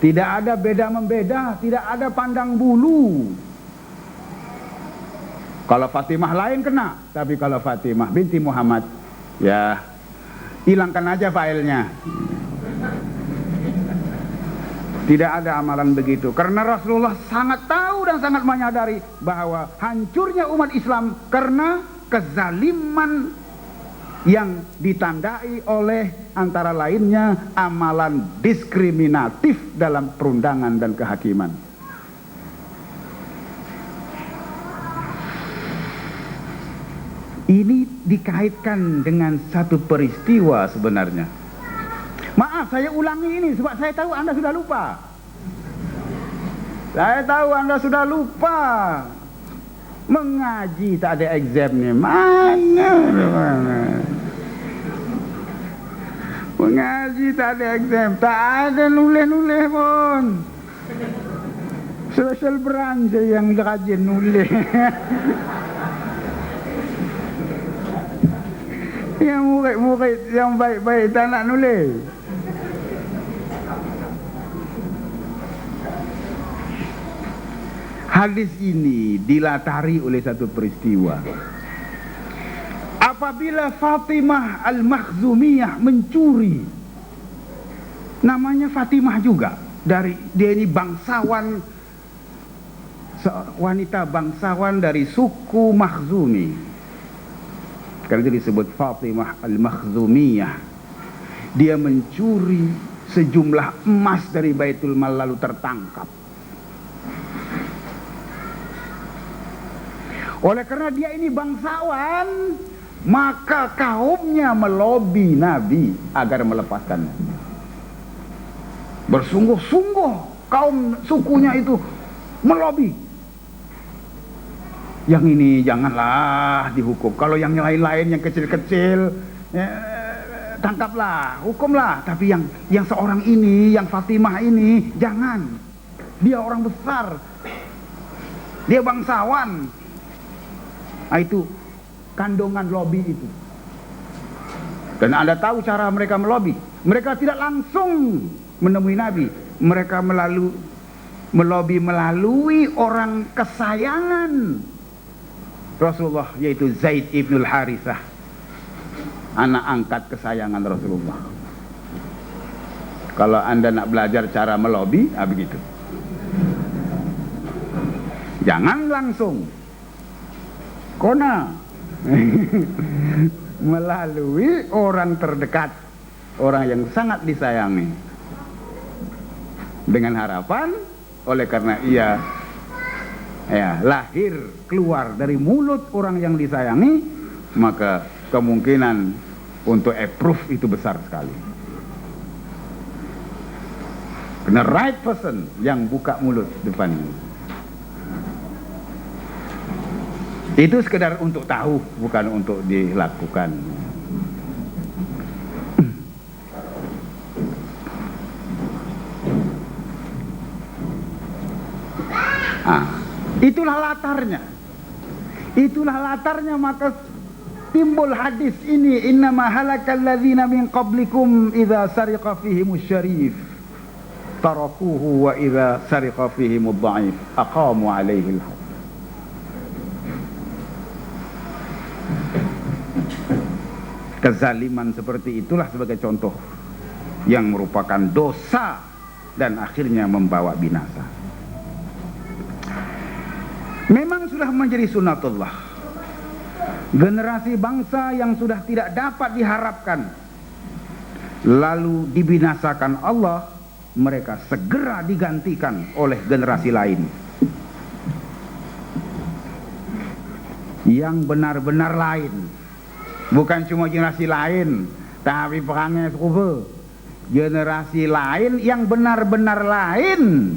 ada beda membeda, tidak ada pandang bulu. Kalau Fatimah lain kena, tapi kalau Fatimah binti Muhammad, ya hilangkan aja filenya. Tidak ada amalan begitu, karena Rasulullah sangat tahu dan sangat menyadari bahwa hancurnya umat Islam karena kezaliman yang ditandai oleh antara lainnya amalan diskriminatif dalam perundangan dan kehakiman. Ini dikaitkan dengan satu peristiwa sebenarnya. Maaf, saya ulangi ini sebab saya tahu Anda sudah lupa. Saya tahu Anda sudah lupa. Mengaji tak ada examnya. Mana? Mengaji tak ada exam. Tak ada nulis-nulis pun. Social branch yang rajin nulis. Yang murid-murid yang baik-baik tak nak nulis. Hadis ini dilatari oleh satu peristiwa. Apabila Fatimah Al-Makhzumiyah mencuri, namanya Fatimah juga, dia ini bangsawan, wanita bangsawan dari suku Makhzumi, karena itu disebut Fatimah Al-Makhzumiyah. Dia mencuri sejumlah emas dari Baitul Mal lalu tertangkap. Oleh karena dia ini bangsawan, maka kaumnya melobi Nabi agar melepaskannya. Bersungguh-sungguh kaum sukunya itu melobi. Yang ini janganlah dihukum. Kalau yang lain-lain yang kecil-kecil, tangkaplah, hukumlah. Tapi yang seorang ini, yang Fatimah ini, jangan. Dia orang besar. Dia bangsawan. Nah, itu kandungan lobi itu. Dan Anda tahu cara mereka melobi. Mereka tidak langsung menemui Nabi. Mereka melobi melalui orang kesayangan Rasulullah, yaitu Zaid ibnul Harithah, anak angkat kesayangan Rasulullah. Kalau Anda nak belajar cara melobi, begitu. Jangan langsung kona melalui orang terdekat, orang yang sangat disayangi, dengan harapan oleh karena ia lahir keluar dari mulut orang yang disayangi, maka kemungkinan untuk approve itu besar sekali. Kena right person yang buka mulut depannya. Itu sekedar untuk tahu, bukan untuk dilakukan. Itulah latarnya. Itulah latarnya, maka timbul hadis ini, innama halakal ladzina min qablikum idza sariqa fihimus syarif tarakuhu wa idza sariqa fihimud dha'if aqamu alaihi al-hadd. Kezaliman seperti itulah sebagai contoh yang merupakan dosa dan akhirnya membawa binasa. Memang sudah menjadi sunnatullah. Generasi bangsa yang sudah tidak dapat diharapkan lalu dibinasakan Allah, mereka segera digantikan oleh generasi lain yang benar-benar lain. Bukan cuma generasi lain, tapi perangnya serupa. Generasi lain yang benar-benar lain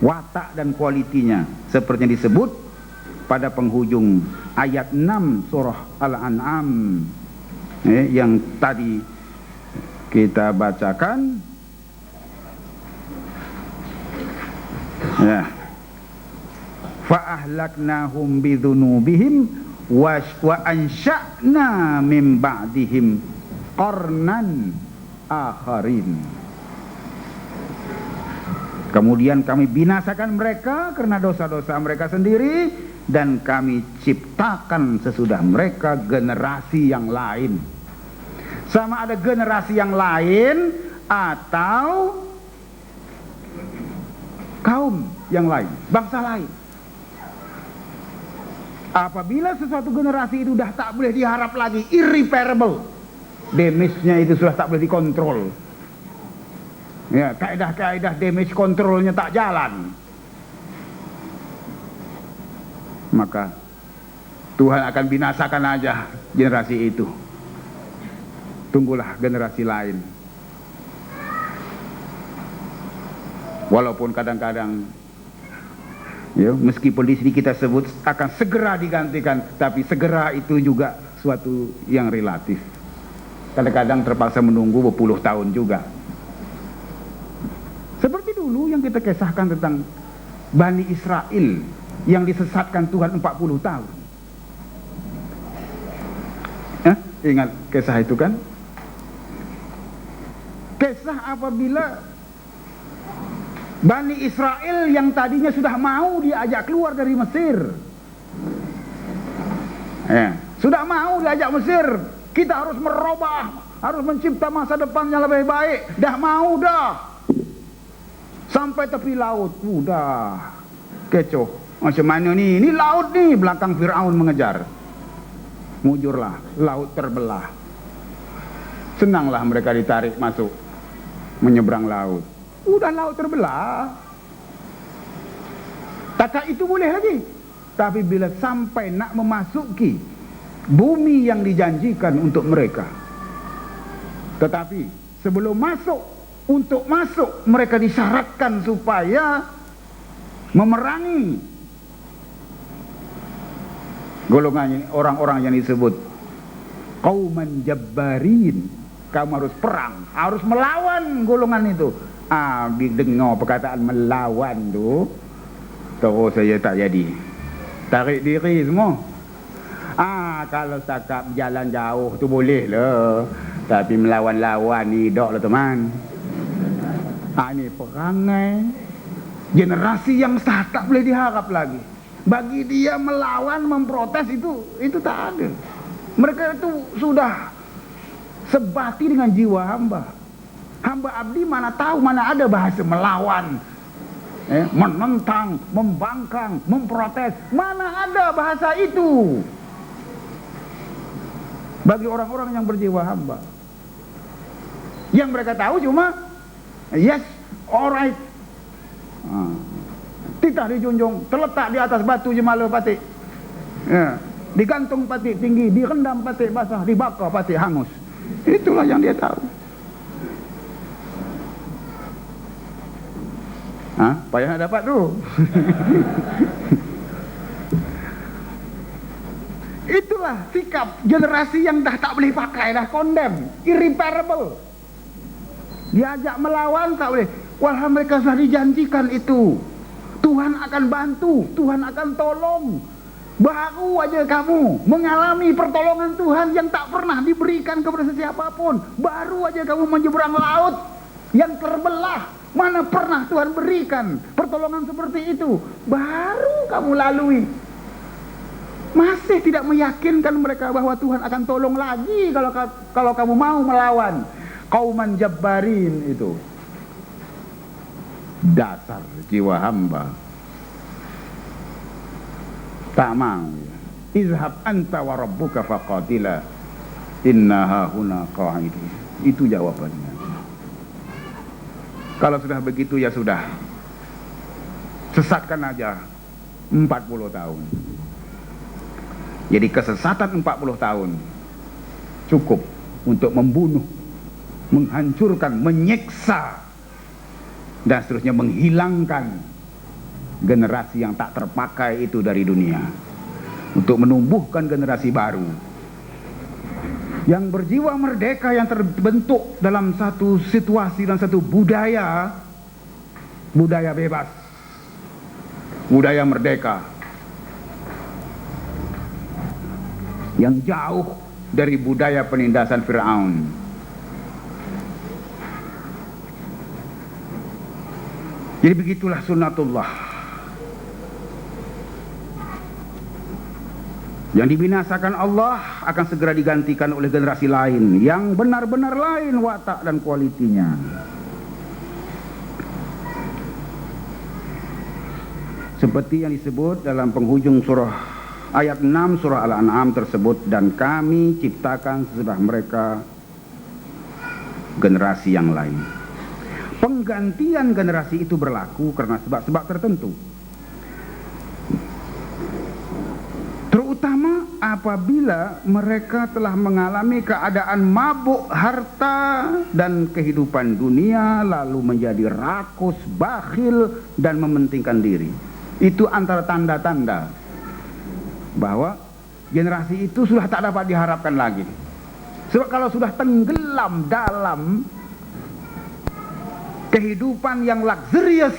watak dan kualitinya, seperti yang disebut pada penghujung ayat 6 surah Al-An'am yang tadi kita bacakan. Ya. Fa ahlaknahum bidzunubihim wa ansha'na min ba'dihim qarnan akharin. Kemudian kami binasakan mereka karena dosa-dosa mereka sendiri, dan kami ciptakan sesudah mereka generasi yang lain. Sama ada generasi yang lain atau kaum yang lain, bangsa lain. Apabila sesuatu generasi itu sudah tak boleh diharap lagi, irreparable, damage-nya itu sudah tak boleh dikontrol. Ya, kaedah-kaedah damage controlnya tak jalan, maka Tuhan akan binasakan aja generasi itu. Tunggulah generasi lain. Walaupun kadang-kadang ya, meskipun di sini kita sebut akan segera digantikan, tapi segera itu juga suatu yang relatif. Kadang-kadang terpaksa menunggu berpuluh tahun juga. Seperti dulu yang kita kisahkan tentang Bani Israel yang disesatkan Tuhan 40 tahun. Ingat kisah itu kan? Kisah apabila Bani Israel yang tadinya sudah mau diajak keluar dari Mesir, sudah mau diajak Mesir, kita harus merubah, harus mencipta masa depan yang lebih baik, dah mau dah. Sampai tepi laut, udah kecoh. Macam mana ni? Ini laut nih, belakang Fir'aun mengejar. Mujurlah, laut terbelah. Senanglah mereka ditarik masuk, menyeberang laut. Udah laut terbelah. Tak itu boleh lagi. Tapi bila sampai nak memasuki bumi yang dijanjikan untuk mereka, tetapi sebelum masuk, untuk masuk mereka disyaratkan supaya memerangi golongan orang-orang yang disebut qauman jabbarin. Kamu harus perang, harus melawan golongan itu. Dengar perkataan melawan tu, terus saya tak jadi, tarik diri semua. Kalau setakat jalan jauh tu boleh lah, tapi melawan-lawan ni dok lah teman. Ini perangai generasi yang tak boleh diharap lagi. Bagi dia melawan, memprotes itu tak ada. Mereka itu sudah sebati dengan jiwa hamba. Hamba abdi mana tahu, mana ada bahasa melawan, menentang, membangkang, memprotes. Mana ada bahasa itu bagi orang-orang yang berjiwa hamba. Yang mereka tahu cuma yes, alright, titah dijunjung, terletak di atas batu jemala patik, digantung patik tinggi, direndam patik basah, dibakar patik hangus. Itulah yang dia tahu. Payah nak dapat tu. Itulah sikap generasi yang dah tak boleh pakai, dah condemn, irreparable. Diajak melawan tak boleh. Walhal mereka sudah dijanjikan itu, Tuhan akan bantu, Tuhan akan tolong. Baru aja kamu mengalami pertolongan Tuhan yang tak pernah diberikan kepada sesiapapun. Baru aja kamu menyeberang laut yang terbelah, mana pernah Tuhan berikan pertolongan seperti itu. Baru kamu lalui, masih tidak meyakinkan mereka bahwa Tuhan akan tolong lagi kalau kamu mau melawan qauman jabbarin itu. Dasar jiwa hamba tak mau. Izhab anta wa rabbuka faqatila inna hahuna qa'idun. Itu jawabannya. Kalau sudah begitu ya sudah, sesatkan aja 40 tahun. Jadi kesesatan 40 tahun cukup untuk membunuh, menghancurkan, menyiksa, dan seterusnya menghilangkan generasi yang tak terpakai itu dari dunia, untuk menumbuhkan generasi baru yang berjiwa merdeka, yang terbentuk dalam satu situasi dan satu budaya bebas, budaya merdeka yang jauh dari budaya penindasan Fir'aun. Jadi begitulah sunnatullah. Yang dibinasakan Allah akan segera digantikan oleh generasi lain yang benar-benar lain watak dan kualitinya. Seperti yang disebut dalam penghujung surah ayat 6 surah Al-An'am tersebut, dan kami ciptakan sesudah mereka generasi yang lain. Penggantian generasi itu berlaku karena sebab-sebab tertentu. Terutama apabila mereka telah mengalami keadaan mabuk harta dan kehidupan dunia, lalu menjadi rakus, bakhil, dan mementingkan diri. Itu antara tanda-tanda bahwa generasi itu sudah tak dapat diharapkan lagi. Sebab kalau sudah tenggelam dalam kehidupan yang luxurious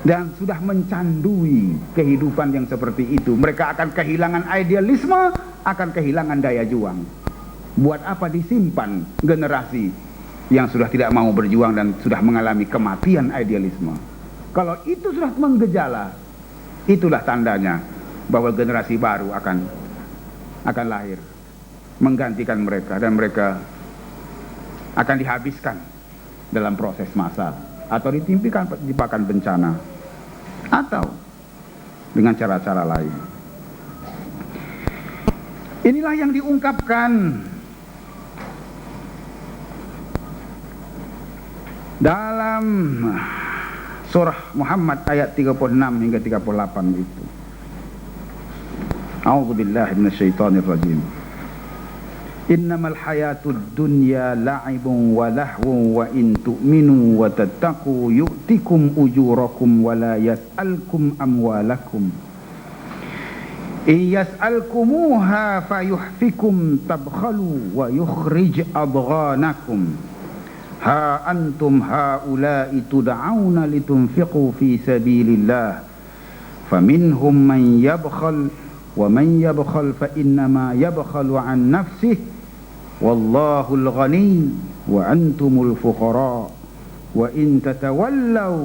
dan sudah mencandui kehidupan yang seperti itu, mereka akan kehilangan idealisme, akan kehilangan daya juang. Buat apa disimpan generasi yang sudah tidak mau berjuang dan sudah mengalami kematian idealisme? Kalau itu sudah menggejala, itulah tandanya bahwa generasi baru akan lahir menggantikan mereka, dan mereka akan dihabiskan dalam proses massa atau ditimpakan bencana atau dengan cara-cara lain. Inilah yang diungkapkan dalam surah Muhammad ayat 36 hingga 38 itu. A'udzubillahi minasyaitonir rajim. Innamal hayatud dunya la'ibun wa lahwun wa in tu'minu wa tattaqu yu'tikum ujurakum wa la yas'alkum amwalakum. In yas'alkumuha fayuhfikum tabkhalu wa yukhrij adghanakum. Ha antum haula'i tud'auna litunfiqu fi sabilillah faminhum man yabkhal wa man yabkhal fa innama yabkhalu an nafsihi wallahul ghani wa antumul fuqara wa in tatawallaw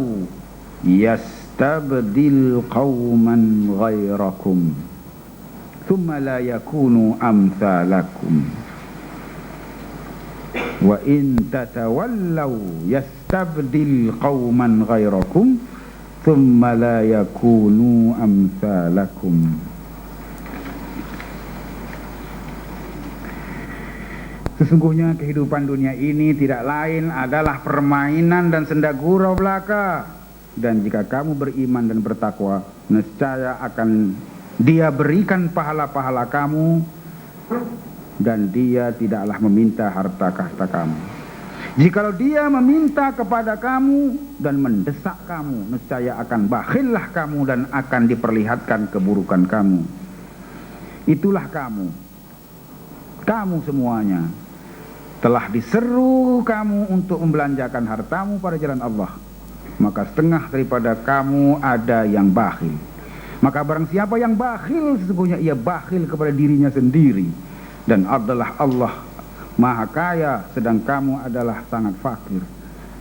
yastabdil qauman ghairakum thumma la yakunu amsalakum. Wa in tatawallaw yastabdil qauman ghairakum thumma la yakunu amsalakum. Sesungguhnya kehidupan dunia ini tidak lain adalah permainan dan senda gurau belaka. Dan jika kamu beriman dan bertakwa, nescaya akan Dia berikan pahala-pahala kamu, dan Dia tidaklah meminta harta tahta kamu. Jikalau Dia meminta kepada kamu dan mendesak kamu, nescaya akan bakhillah kamu dan akan diperlihatkan keburukan kamu. Itulah kamu semuanya telah diseru kamu untuk membelanjakan hartamu pada jalan Allah, maka setengah daripada kamu ada yang bakhil. Maka barang siapa yang bakhil, sesungguhnya ia bakhil kepada dirinya sendiri, dan adalah Allah maha kaya, sedang kamu adalah sangat fakir.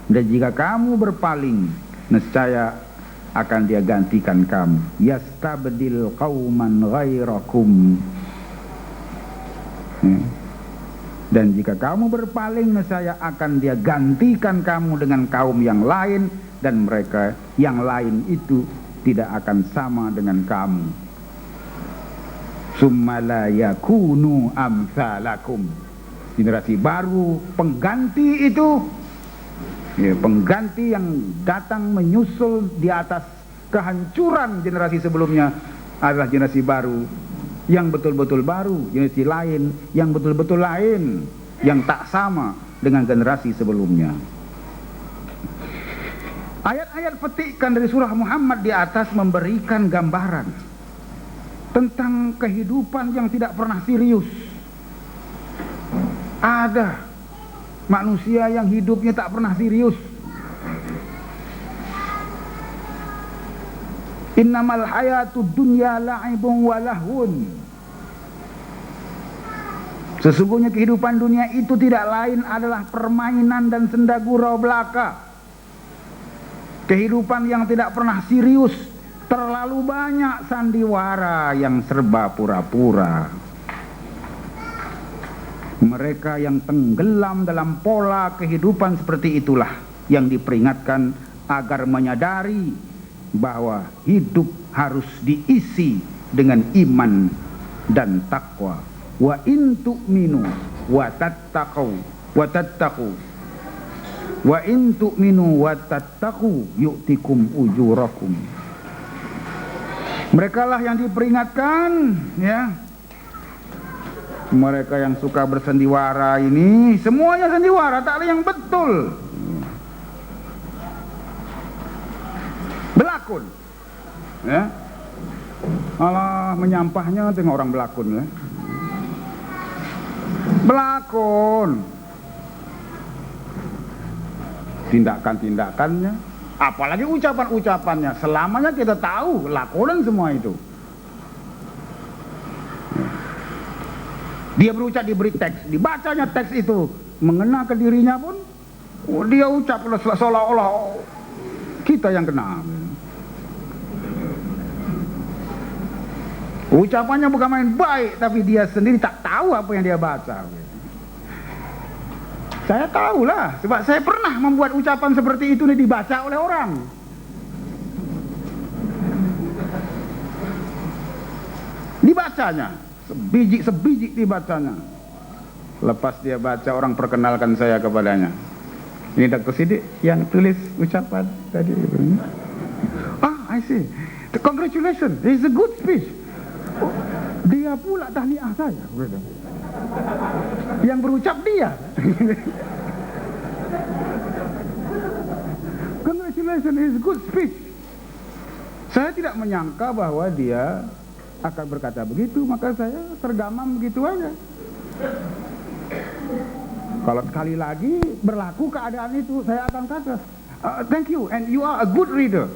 Dan jika kamu berpaling, nescaya akan Dia gantikan kamu. Yastabdil qauman ghairakum. Dan jika kamu berpaling, nescaya akan Dia gantikan kamu dengan kaum yang lain, dan mereka yang lain itu tidak akan sama dengan kamu. Summa la yakunu amsalakum. Generasi baru pengganti itu Ya, pengganti yang datang menyusul di atas kehancuran generasi sebelumnya adalah generasi baru, yang betul-betul baru, generasi lain, yang betul-betul lain, yang tak sama dengan generasi sebelumnya. Ayat-ayat petikan dari surah Muhammad di atas memberikan gambaran tentang kehidupan yang tidak pernah serius. Ada manusia yang hidupnya tak pernah serius. Innamal hayatud dunya la'ibun wa lahun. Sesungguhnya kehidupan dunia itu tidak lain adalah permainan dan senda gurau belaka. Kehidupan yang tidak pernah serius, terlalu banyak sandiwara yang serba pura-pura. Mereka yang tenggelam dalam pola kehidupan seperti itulah yang diperingatkan agar menyadari bahwa hidup harus diisi dengan iman dan takwa. Wa in tu'minu wa tattaqu wa in tu'minu wa tattaqu yu'tikum ujurakum. Merekalah yang diperingatkan, ya. Mereka yang suka bersandiwara ini semuanya sandiwara, tak ada yang betul. Belakun, ya. Alah, menyampahnya tengok orang belakun, ya. Belakun. Tindakan-tindakannya, apalagi ucapan-ucapannya, selamanya kita tahu lakonan semua itu. Dia berucap, diberi teks, dibacanya teks itu mengena ke dirinya pun, dia ucap seolah-olah kita yang kena. Ucapannya bukan main baik, tapi dia sendiri tak tahu apa yang dia baca. Saya tahulah, sebab saya pernah membuat ucapan seperti itu dibaca oleh orang. Dibacanya, sebiji dibacanya. Lepas dia baca, orang perkenalkan saya kepadanya. Ini Dr. Siddiq yang tulis ucapan tadi. I see. Congratulations, it's a good speech. Oh, dia pula tahniah saya. Yang berucap dia. Congratulations, it's a good speech. Saya tidak menyangka bahwa dia akan berkata begitu, maka saya tergamam begitu aja. Kalau sekali lagi berlaku keadaan itu, saya akan kata, thank you, and you are a good reader.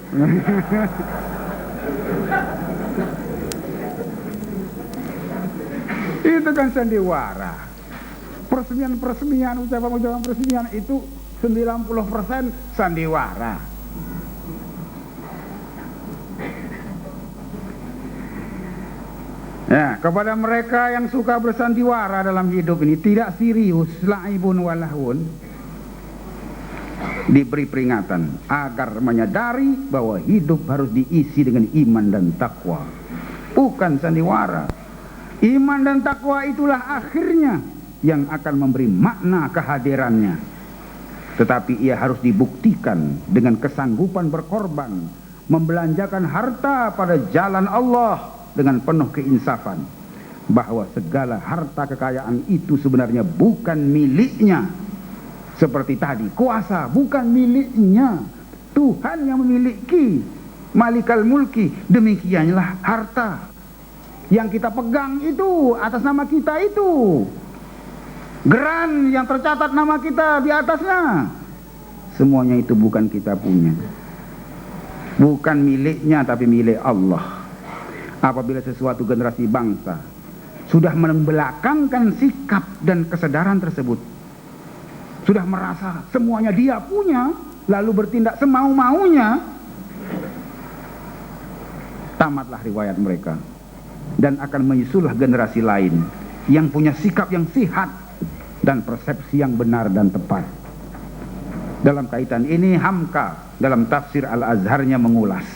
Itu kan sandiwara. Peresmian, ucapan-ucapan peresmian itu 90% sandiwara. Ya, kepada mereka yang suka bersandiwara dalam hidup ini, tidak serius, la'ibun walahun, diberi peringatan agar menyadari bahwa hidup harus diisi dengan iman dan takwa, bukan sandiwara. Iman dan takwa itulah akhirnya yang akan memberi makna kehadirannya. Tetapi ia harus dibuktikan dengan kesanggupan berkorban, membelanjakan harta pada jalan Allah dengan penuh keinsafan, bahwa segala harta kekayaan itu sebenarnya bukan miliknya. Seperti tadi, kuasa bukan miliknya, Tuhan yang memiliki, Malikal Mulki. Demikianlah harta yang kita pegang itu, atas nama kita itu, geran yang tercatat nama kita di atasnya, semuanya itu bukan kita punya, bukan miliknya, tapi milik Allah. Apabila sesuatu generasi bangsa sudah membelakangkan sikap dan kesadaran tersebut, sudah merasa semuanya dia punya, lalu bertindak semau-maunya, tamatlah riwayat mereka, dan akan menyusullah generasi lain yang punya sikap yang sihat dan persepsi yang benar dan tepat. Dalam kaitan ini, Hamka dalam tafsir Al-Azharnya mengulas.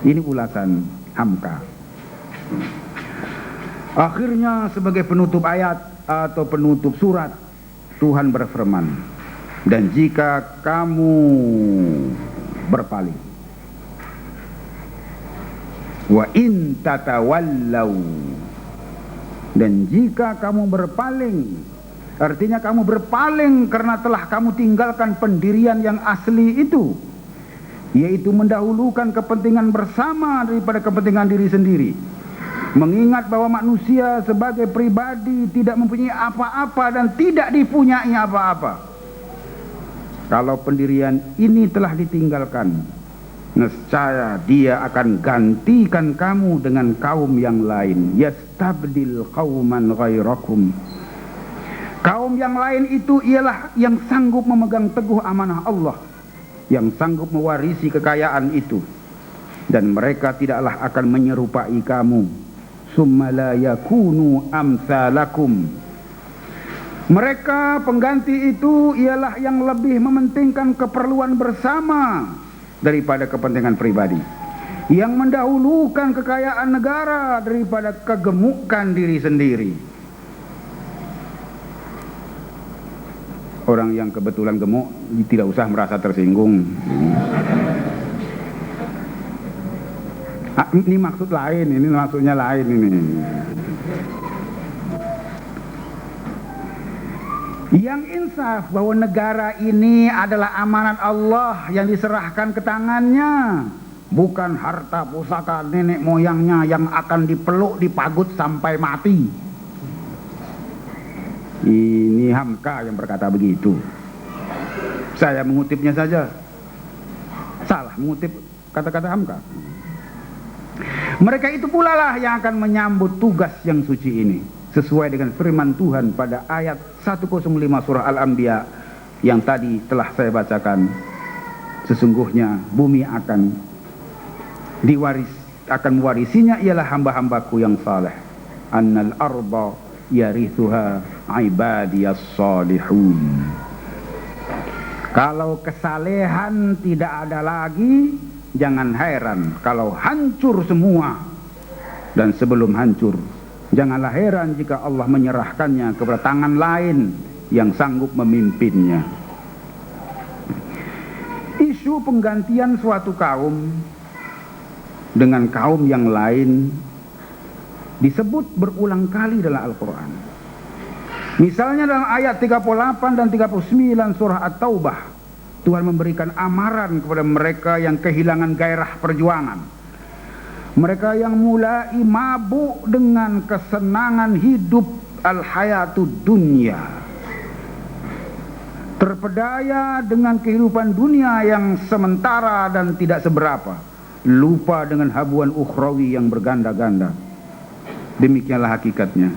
Ini ulasan Hamka. Akhirnya sebagai penutup ayat atau penutup surat, Tuhan berfirman, Dan jika kamu berpaling, wa in tatawallau, dan jika kamu berpaling, artinya kamu berpaling karena telah kamu tinggalkan pendirian yang asli itu, yaitu mendahulukan kepentingan bersama daripada kepentingan diri sendiri, mengingat bahwa manusia sebagai pribadi tidak mempunyai apa-apa dan tidak dipunyai apa-apa. Kalau pendirian ini telah ditinggalkan, nescaya dia akan gantikan kamu dengan kaum yang lain. Yastabdil qauman ghairakum. Kaum yang lain itu ialah yang sanggup memegang teguh amanah Allah, yang sanggup mewarisi kekayaan itu, dan mereka tidaklah akan menyerupai kamu. Summa la yakunu amsalakum. Mereka pengganti itu ialah yang lebih mementingkan keperluan bersama daripada kepentingan pribadi, yang mendahulukan kekayaan negara daripada kegemukan diri sendiri. Orang yang kebetulan gemuk tidak usah merasa tersinggung. Ini maksud lain, ini maksudnya lain ini. Yang insaf bahwa negara ini adalah amanat Allah yang diserahkan ke tangannya, bukan harta pusaka nenek moyangnya yang akan dipeluk dipagut sampai mati. Ini Hamka yang berkata begitu. Saya mengutipnya saja, salah mengutip kata-kata Hamka. Mereka itu pula lah yang akan menyambut tugas yang suci ini, sesuai dengan firman Tuhan pada ayat 105 surah Al-Anbiya yang tadi telah saya bacakan. Sesungguhnya bumi akan mewarisinya ialah hamba-hambaku yang saleh. Annal arda yarithuha ibadiyas salihun. Kalau kesalehan tidak ada lagi, jangan heran kalau hancur semua. Dan sebelum hancur, janganlah heran jika Allah menyerahkannya kepada tangan lain yang sanggup memimpinnya. Isu penggantian suatu kaum dengan kaum yang lain disebut berulang kali dalam Al-Quran. Misalnya dalam ayat 38 dan 39 surah At-Taubah, Tuhan memberikan amaran kepada mereka yang kehilangan gairah perjuangan, mereka yang mulai mabuk dengan kesenangan hidup al-hayatud dunya, terpedaya dengan kehidupan dunia yang sementara dan tidak seberapa, lupa dengan habuan ukhrawi yang berganda-ganda. Demikianlah hakikatnya.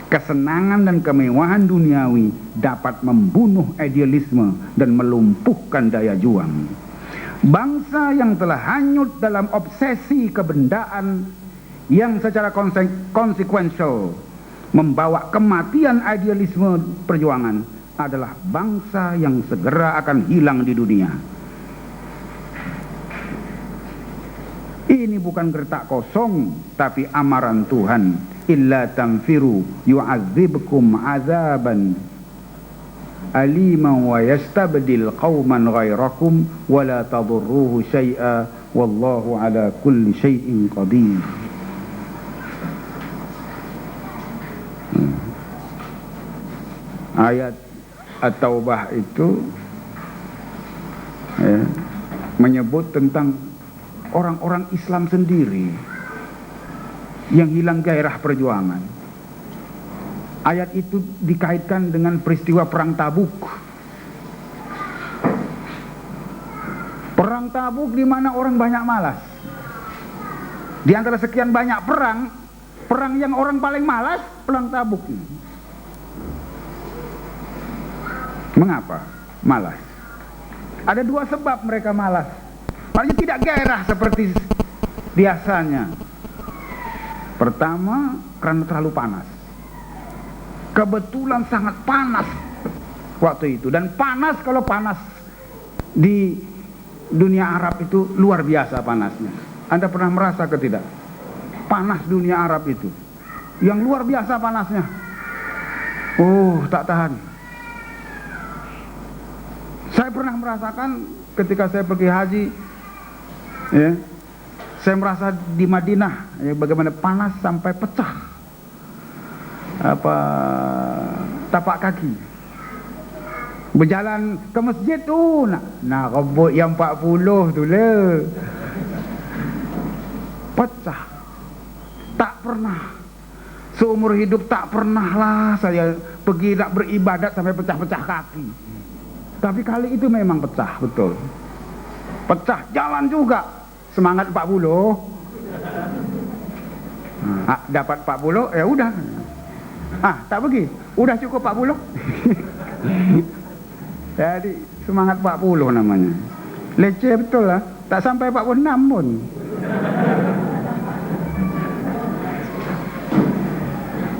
Kesenangan dan kemewahan duniawi dapat membunuh idealisme dan melumpuhkan daya juang. Bangsa yang telah hanyut dalam obsesi kebendaan yang secara konsekuensial membawa kematian idealisme perjuangan adalah bangsa yang segera akan hilang di dunia. Ini bukan gertak kosong, tapi amaran Tuhan. Illa tanfiru yu'adzibkum azaban aliman wa yastabdil qauman ghairakum wa la tadurruhu syai'a wallahu ala kulli syai'in qadir. Ayat At-Taubah itu menyebut tentang orang-orang Islam sendiri yang hilang gairah perjuangan. Ayat itu dikaitkan dengan peristiwa perang Tabuk. Perang Tabuk di mana orang banyak malas. Di antara sekian banyak perang yang orang paling malas, perang Tabuk ini. Mengapa malas? Ada dua sebab mereka malas. Makanya tidak gairah seperti biasanya. Pertama, karena terlalu panas. Kebetulan sangat panas waktu itu. Dan panas, kalau panas di dunia Arab itu luar biasa panasnya. Anda pernah merasa ke tidak? Panas dunia Arab itu yang luar biasa panasnya. Oh, tak tahan. Saya pernah merasakan ketika saya pergi haji, ya, saya merasa di Madinah ya, bagaimana panas sampai pecah tapak kaki. Berjalan ke masjid tu nak rebut yang 40 tu lah, pecah. Tak pernah seumur hidup, tak pernah lah saya pergi nak beribadat sampai pecah-pecah kaki. Tapi kali itu memang pecah, betul. Pecah, jalan juga. Semangat 40. Dapat 40, ya udah. Tak pergi. Udah cukup 40. Jadi semangat 40 namanya. Leceh betul lah. Tak sampai 46 pun.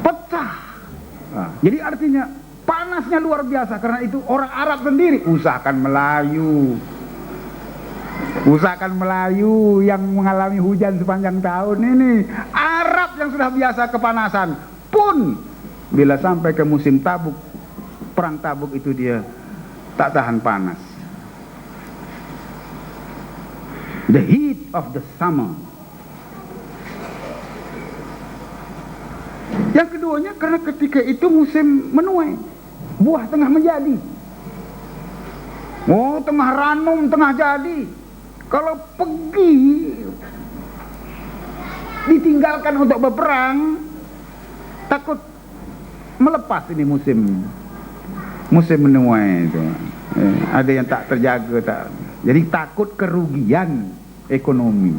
Pecah. Jadi artinya panasnya luar biasa. Karena itu orang Arab sendiri usahakan Melayu yang mengalami hujan sepanjang tahun ini. Arab yang sudah biasa kepanasan pun bila sampai ke musim Tabuk, perang Tabuk itu dia tak tahan panas. The heat of the summer. Yang keduanya karena ketika itu musim menuai, buah tengah menjadi. Tengah ranum, tengah jadi. Kalau pergi ditinggalkan untuk berperang, takut melepas ini musim menuai itu. Ada yang tak terjaga, jadi takut kerugian ekonomi.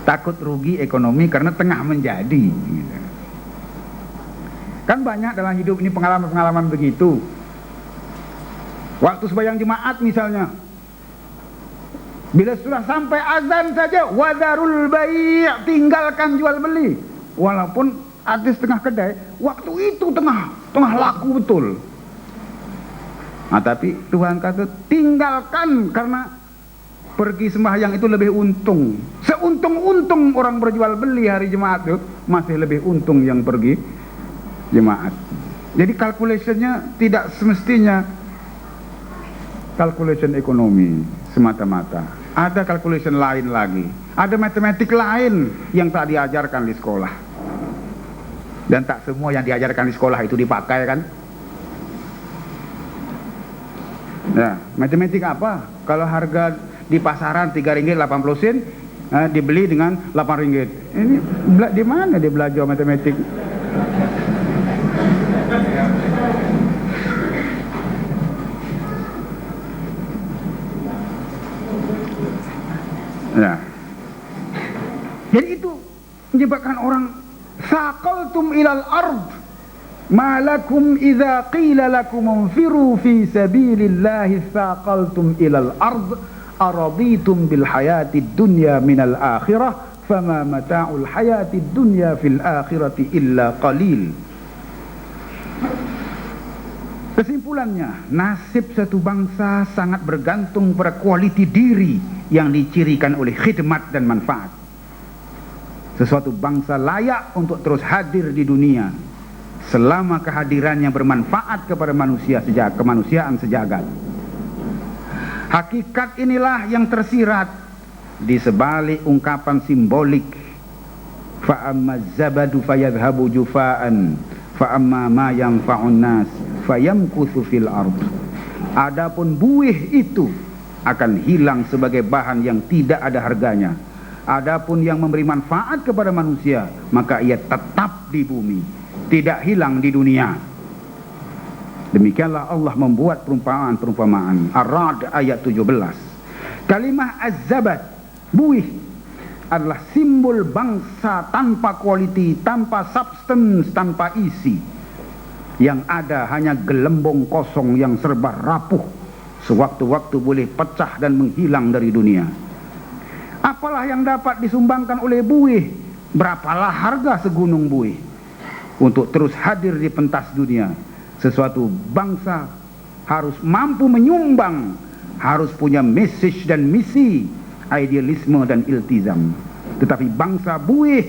Takut rugi ekonomi karena tengah menjadi. Kan banyak dalam hidup ini pengalaman-pengalaman begitu. Waktu sembahyang jemaat misalnya, bila sudah sampai azan saja, wadarul bai', tinggalkan jual beli. Walaupun ada setengah kedai, waktu itu tengah laku betul. Tapi Tuhan kata tinggalkan, karena pergi sembahyang itu lebih untung. Seuntung-untung orang berjual beli hari jemaat itu, masih lebih untung yang pergi jemaat. Jadi calculationnya tidak semestinya calculation ekonomi semata-mata. Ada calculation lain lagi, ada matematik lain yang tak diajarkan di sekolah. Dan tak semua yang diajarkan di sekolah itu dipakai kan. Ya, matematik apa? Kalau harga di pasaran Rp3.80, dibeli dengan Rp8. Ini di mana dia belajar matematik? Ya. Jadi itu menyebabkan orang saqaltum ilal ard ma lakum idza qila lakum unfiru fi sabilillahi saqaltum ilal ard araditum bil hayatid dunya minal akhirah fama mata'ul hayatid dunya fil akhirati illa qalil. Kesimpulannya, nasib satu bangsa sangat bergantung pada kualiti diri yang dicirikan oleh khidmat dan manfaat. Sesuatu bangsa layak untuk terus hadir di dunia selama kehadirannya bermanfaat kepada manusia kemanusiaan sejagat. Hakikat inilah yang tersirat di sebalik ungkapan simbolik fa amma zabadu fayadhhabu jufaan fa amma ma yanfa'un nas fayamkuthu fil ard. Adapun buih itu akan hilang sebagai bahan yang tidak ada harganya. Adapun yang memberi manfaat kepada manusia, maka ia tetap di bumi, tidak hilang di dunia. Demikianlah Allah membuat perumpamaan. Ar-Ra'd ayat 17. Kalimah az-zabat, buih, adalah simbol bangsa tanpa kualiti, tanpa substance, tanpa isi. Yang ada hanya gelembung kosong yang serba rapuh, sewaktu-waktu boleh pecah dan menghilang dari dunia. Apalah yang dapat disumbangkan oleh buih? Berapalah harga segunung buih untuk terus hadir di pentas dunia? Sesuatu bangsa harus mampu menyumbang, harus punya message dan misi, idealisme dan iltizam. Tetapi bangsa buih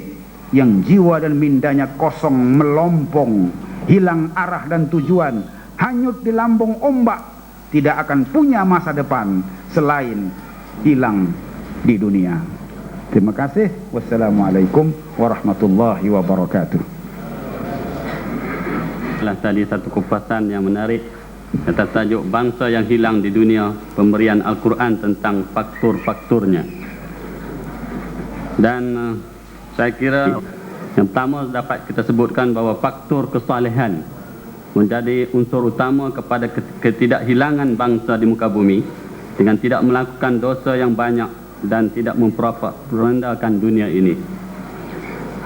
yang jiwa dan mindanya kosong, melompong, hilang arah dan tujuan, hanyut di lambung ombak, tidak akan punya masa depan selain hilang di dunia. Terima kasih. Wassalamualaikum warahmatullahi wabarakatuh. Tadi satu kupasan yang menarik atas tajuk bangsa yang hilang di dunia, pemberian Al-Quran tentang faktor-faktornya. Dan saya kira yang pertama dapat kita sebutkan bahawa faktor kesalehan menjadi unsur utama kepada ketidakhilangan bangsa di muka bumi dengan tidak melakukan dosa yang banyak dan tidak memperendahkan dunia ini.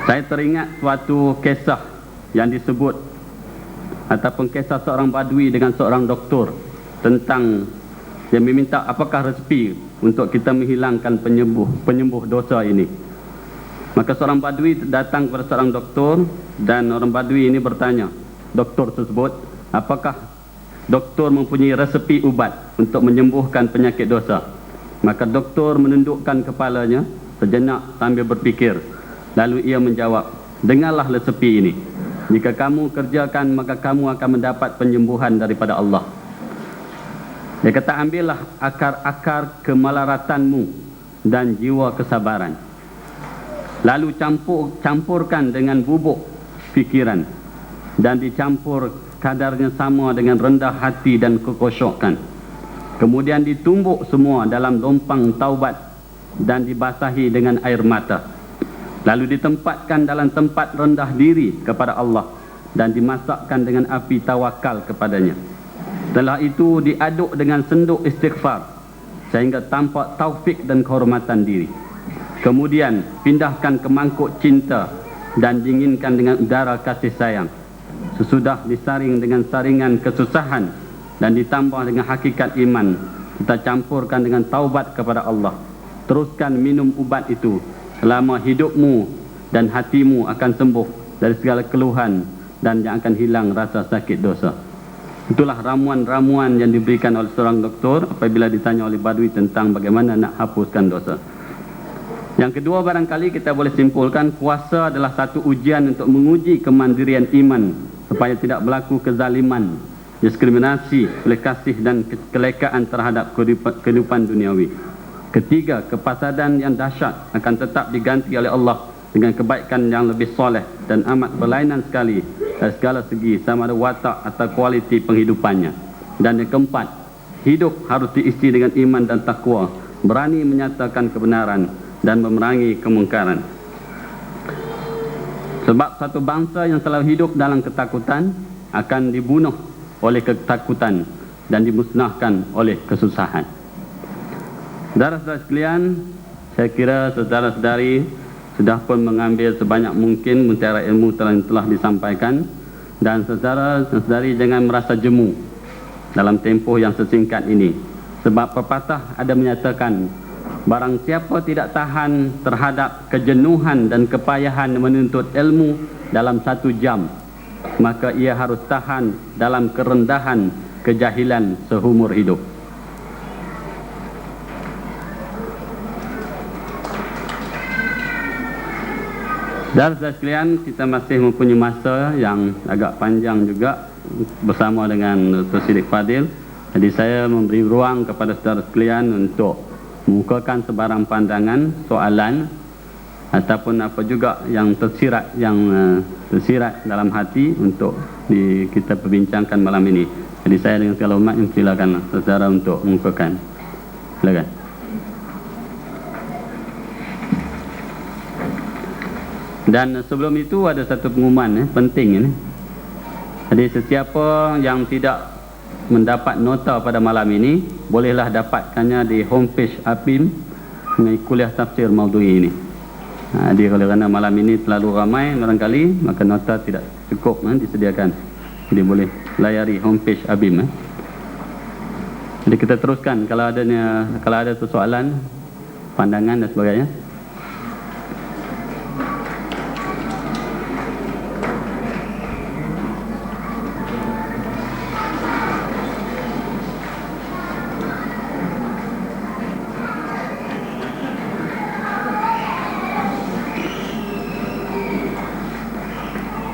Saya teringat suatu kisah yang disebut ataupun kisah seorang badui dengan seorang doktor tentang yang meminta apakah resepi untuk kita menghilangkan penyembuh dosa ini. Maka seorang badui datang kepada seorang doktor dan orang badui ini bertanya, doktor tersebut, apakah doktor mempunyai resepi ubat untuk menyembuhkan penyakit dosa? Maka doktor menundukkan kepalanya sejenak sambil berfikir. Lalu ia menjawab, dengarlah resepi ini. Jika kamu kerjakan, maka kamu akan mendapat penyembuhan daripada Allah. Dia kata, ambillah akar-akar kemalaratanmu dan jiwa kesabaran. Lalu campurkan dengan bubuk fikiran dan dicampur kadarnya sama dengan rendah hati dan kekosyokan. Kemudian ditumbuk semua dalam lompang taubat dan dibasahi dengan air mata. Lalu ditempatkan dalam tempat rendah diri kepada Allah dan dimasakkan dengan api tawakal kepadanya. Setelah itu diaduk dengan senduk istighfar sehingga tampak taufik dan kehormatan diri. Kemudian pindahkan ke mangkuk cinta dan dinginkan dengan udara kasih sayang. Sesudah disaring dengan saringan kesusahan dan ditambah dengan hakikat iman, kita campurkan dengan taubat kepada Allah. Teruskan minum ubat itu selama hidupmu dan hatimu akan sembuh dari segala keluhan dan yang akan hilang rasa sakit dosa. Itulah ramuan-ramuan yang diberikan oleh seorang doktor apabila ditanya oleh badui tentang bagaimana nak hapuskan dosa. Yang kedua, barangkali kita boleh simpulkan puasa adalah satu ujian untuk menguji kemandirian iman supaya tidak berlaku kezaliman, diskriminasi, belas kasih dan kelekaan terhadap kehidupan duniawi. Ketiga, kepasadan yang dahsyat akan tetap diganti oleh Allah dengan kebaikan yang lebih soleh dan amat berlainan sekali dari segala segi, sama ada watak atau kualiti penghidupannya. Dan yang keempat, hidup harus diisi dengan iman dan takwa, berani menyatakan kebenaran dan memerangi kemungkaran. Sebab satu bangsa yang selalu hidup dalam ketakutan akan dibunuh oleh ketakutan dan dimusnahkan oleh kesusahan. Saudara-saudara sekalian, saya kira saudara-saudari sudah pun mengambil sebanyak mungkin mutiara ilmu telah disampaikan, dan saudara-saudari jangan merasa jemu dalam tempoh yang sesingkat ini. Sebab pepatah ada menyatakan, barang siapa tidak tahan terhadap kejenuhan dan kepayahan menuntut ilmu dalam 1 jam, maka ia harus tahan dalam kerendahan kejahilan seumur hidup. Dan sekalian, kita masih mempunyai masa yang agak panjang juga bersama dengan Dr. Siddiq Fadil. Jadi saya memberi ruang kepada saudara sekalian untuk mengukakan sebarang pandangan, soalan ataupun apa juga yang tersirat dalam hati untuk kita perbincangkan malam ini. Jadi saya dengan segala hormat mempersilakan saudara untuk mengukakan. Silakan. Dan sebelum itu ada satu pengumuman penting ini. Jadi sesiapa yang tidak mendapat nota pada malam ini, bolehlah dapatkannya di homepage APIM mengenai kuliah tafsir Maudhui ini. Jadi kalau kerana malam ini terlalu ramai barangkali, maka nota tidak cukup disediakan. Jadi boleh layari homepage APIM. Jadi kita teruskan kalau ada soalan, pandangan dan sebagainya.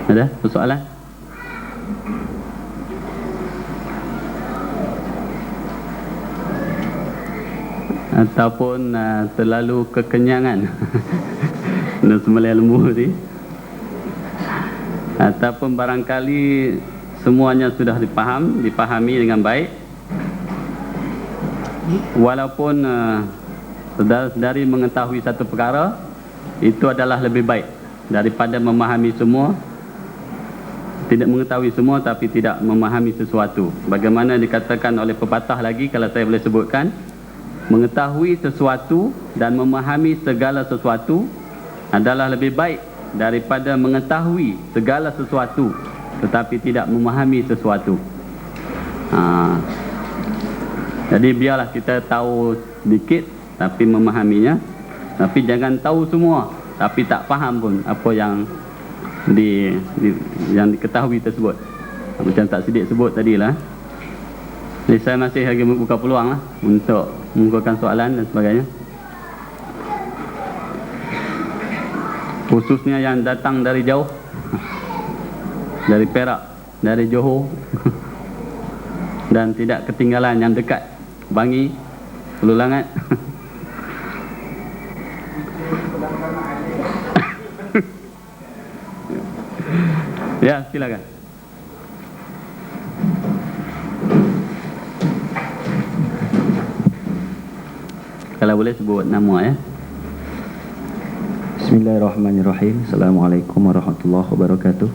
Ada persoalan? ataupun terlalu kekenyangan nak sembelih lembu ni, ataupun barangkali semuanya sudah dipahami dengan baik, walaupun saudara-saudari mengetahui satu perkara, itu adalah lebih baik daripada memahami semua, tidak mengetahui semua tapi tidak memahami sesuatu. Bagaimana dikatakan oleh pepatah lagi, kalau saya boleh sebutkan, mengetahui sesuatu dan memahami segala sesuatu adalah lebih baik daripada mengetahui segala sesuatu tetapi tidak memahami sesuatu. Jadi biarlah kita tahu sedikit tapi memahaminya, tapi jangan tahu semua tapi tak faham pun apa yang yang diketahui tersebut. Macam tak sedikit sebut tadilah. Jadi saya masih lagi membuka peluang lah untuk mengumpulkan soalan dan sebagainya, khususnya yang datang dari jauh, dari Perak, dari Johor dan tidak ketinggalan yang dekat, Bangi, Hulu Langat. Ya, silakan. Kalau boleh sebut nama ya. Bismillahirrahmanirrahim. Assalamualaikum warahmatullahi wabarakatuh.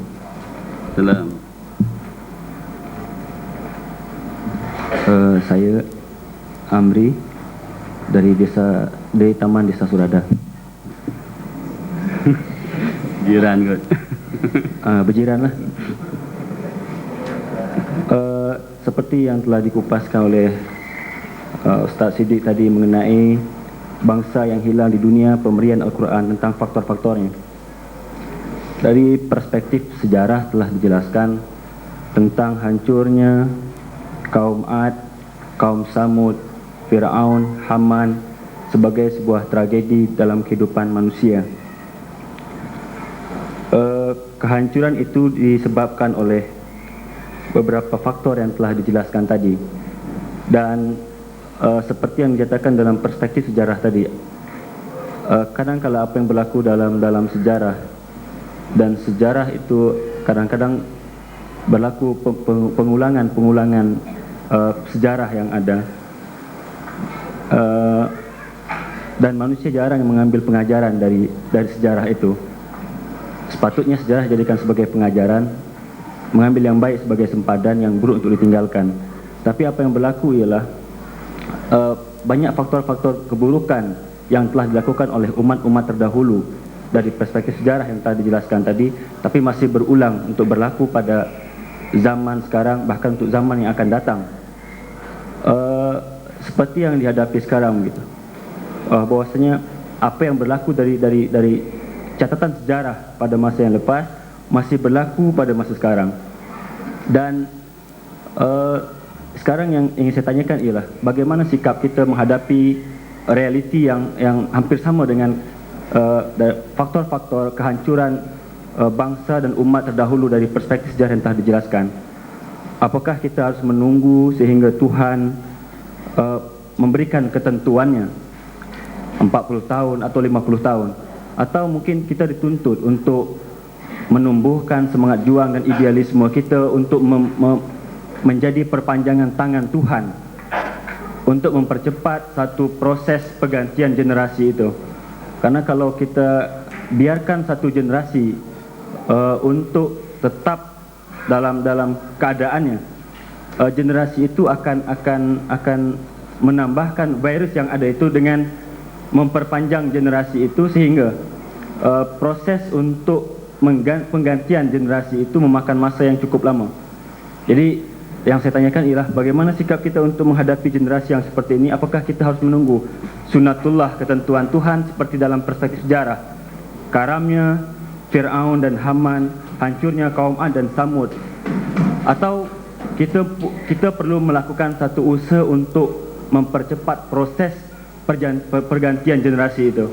Salam. Saya Amri dari Taman Desa Surada. Jiran kot. Berjiran lah. Seperti yang telah dikupaskan oleh Ustaz Siddiq tadi mengenai bangsa yang hilang di dunia, pemberian Al-Quran tentang faktor-faktornya. Dari perspektif sejarah telah dijelaskan tentang hancurnya kaum Ad, kaum Samud, Fir'aun, Haman sebagai sebuah tragedi dalam kehidupan manusia. Kehancuran itu disebabkan oleh beberapa faktor yang telah dijelaskan tadi. Dan seperti yang dinyatakan dalam perspektif sejarah tadi, kadang-kala apa yang berlaku dalam sejarah, dan sejarah itu kadang-kadang berlaku pengulangan sejarah yang ada, dan manusia jarang mengambil pengajaran dari sejarah itu. Sepatutnya sejarah dijadikan sebagai pengajaran, mengambil yang baik sebagai sempadan, yang buruk untuk ditinggalkan. Tapi apa yang berlaku ialah banyak faktor-faktor keburukan yang telah dilakukan oleh umat-umat terdahulu dari perspektif sejarah yang telah dijelaskan tadi, tapi masih berulang untuk berlaku pada zaman sekarang, bahkan untuk zaman yang akan datang. Seperti yang dihadapi sekarang gitu. Bahwasanya apa yang berlaku dari catatan sejarah pada masa yang lepas masih berlaku pada masa sekarang. Dan sekarang yang ingin saya tanyakan ialah bagaimana sikap kita menghadapi realiti yang hampir sama dengan faktor-faktor kehancuran bangsa dan umat terdahulu dari perspektif sejarah yang telah dijelaskan. Apakah kita harus menunggu sehingga Tuhan memberikan ketentuannya 40 tahun atau 50 tahun, atau mungkin kita dituntut untuk menumbuhkan semangat juang dan idealisme kita untuk menjadi perpanjangan tangan Tuhan untuk mempercepat satu proses pergantian generasi itu. Karena kalau kita biarkan satu generasi untuk tetap dalam keadaannya, generasi itu akan menambahkan virus yang ada itu dengan memperpanjang generasi itu, sehingga proses untuk penggantian generasi itu memakan masa yang cukup lama. Jadi yang saya tanyakan ialah bagaimana sikap kita untuk menghadapi generasi yang seperti ini. Apakah kita harus menunggu sunatullah, ketentuan Tuhan seperti dalam perspektif sejarah, karamnya Fir'aun dan Haman, hancurnya kaum Ad dan Samud, atau kita perlu melakukan satu usaha untuk mempercepat proses pergantian generasi itu?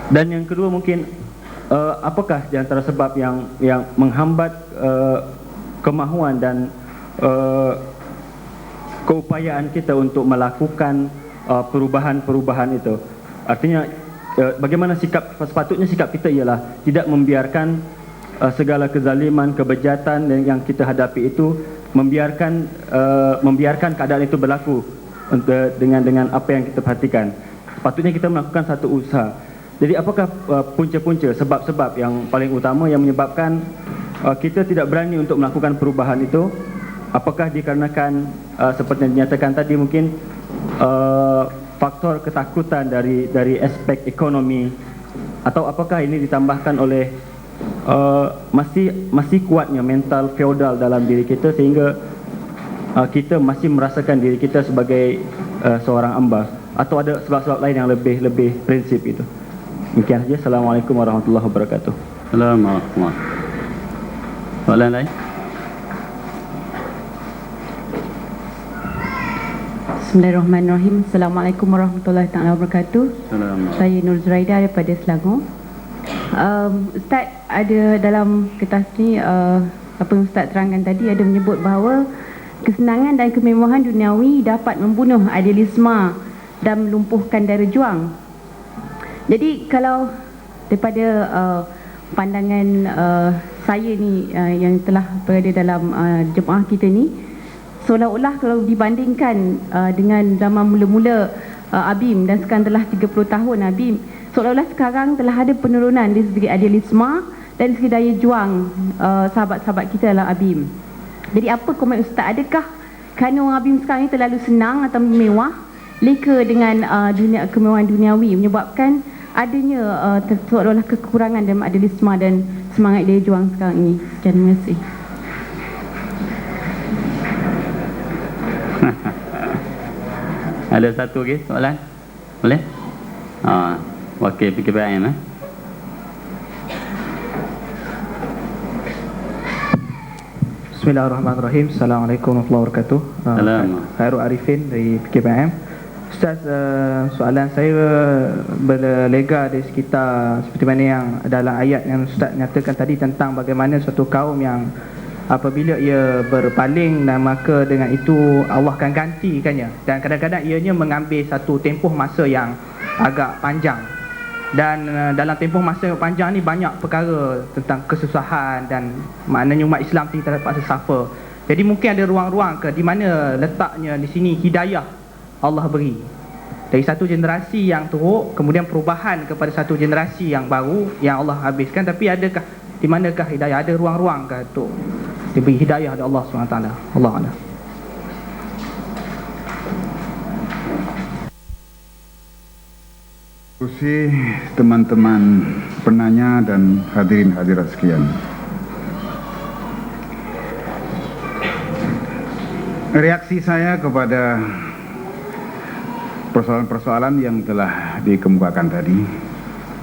Dan yang kedua mungkin apakah di antara sebab yang menghambat kemahuan dan keupayaan kita untuk melakukan perubahan-perubahan itu. Artinya bagaimana sepatutnya sikap kita ialah tidak membiarkan segala kezaliman, kebejatan yang kita hadapi itu membiarkan keadaan itu berlaku dengan apa yang kita perhatikan. Sepatutnya kita melakukan satu usaha. Jadi apakah punca-punca, sebab-sebab yang paling utama yang menyebabkan kita tidak berani untuk melakukan perubahan itu? Apakah dikarenakan seperti yang dinyatakan tadi mungkin faktor ketakutan dari aspek ekonomi, atau apakah ini ditambahkan oleh masih kuatnya mental feodal dalam diri kita sehingga kita masih merasakan diri kita sebagai seorang hamba, atau ada sebab-sebab lain yang lebih prinsip itu? Demikian saja. Assalamualaikum warahmatullahi wabarakatuh. Assalamualaikum. Soalan lain? Bismillahirrahmanirrahim. Assalamualaikum warahmatullahi wabarakatuh. Saya Nur Zuraida daripada Selangor. Ustaz, ada dalam kertas ni apa yang Ustaz terangkan tadi ada menyebut bahawa kesenangan dan kemewahan duniawi dapat membunuh idealisme dan melumpuhkan daya juang. Jadi kalau daripada pandangan saya ni yang telah berada dalam jemaah kita ni, seolah-olah kalau dibandingkan dengan zaman mula-mula ABIM dan sekarang telah 30 tahun ABIM, seolah-olah sekarang telah ada penurunan dari segi idealisme dan segi daya juang sahabat-sahabat kita dalam ABIM. Jadi apa komen Ustaz, adakah kerana orang ABIM sekarang ni terlalu senang atau mewah, leka dengan dunia kemewahan duniawi menyebabkan adanya seolah-olah kekurangan dalam idealisme dan semangat daya juang sekarang ini? Terima kasih. Ada satu lagi soalan? Boleh? Wakil PKPM Bismillahirrahmanirrahim. Assalamualaikum warahmatullahi wabarakatuh. Khairul Arifin dari PKPM. Ustaz, soalan saya berlega di sekitar seperti mana yang dalam ayat yang Ustaz nyatakan tadi tentang bagaimana suatu kaum yang apabila ia berpaling dan maka dengan itu Allah akan gantikannya, dan kadang-kadang ianya mengambil satu tempoh masa yang agak panjang, dan dalam tempoh masa yang panjang ni banyak perkara tentang kesusahan dan maknanya umat Islam ni terdapat suffer. Jadi mungkin ada ruang-ruang ke di mana letaknya di sini hidayah Allah beri dari satu generasi yang teruk, kemudian perubahan kepada satu generasi yang baru yang Allah habiskan, tapi adakah di manakah hidayah, ada ruang-ruang ke untuk diberi hidayah oleh Allah SWT? Allah Allah. Terima teman-teman penanya dan hadirin hadirat sekalian. Reaksi saya kepada persoalan-persoalan yang telah dikemukakan tadi,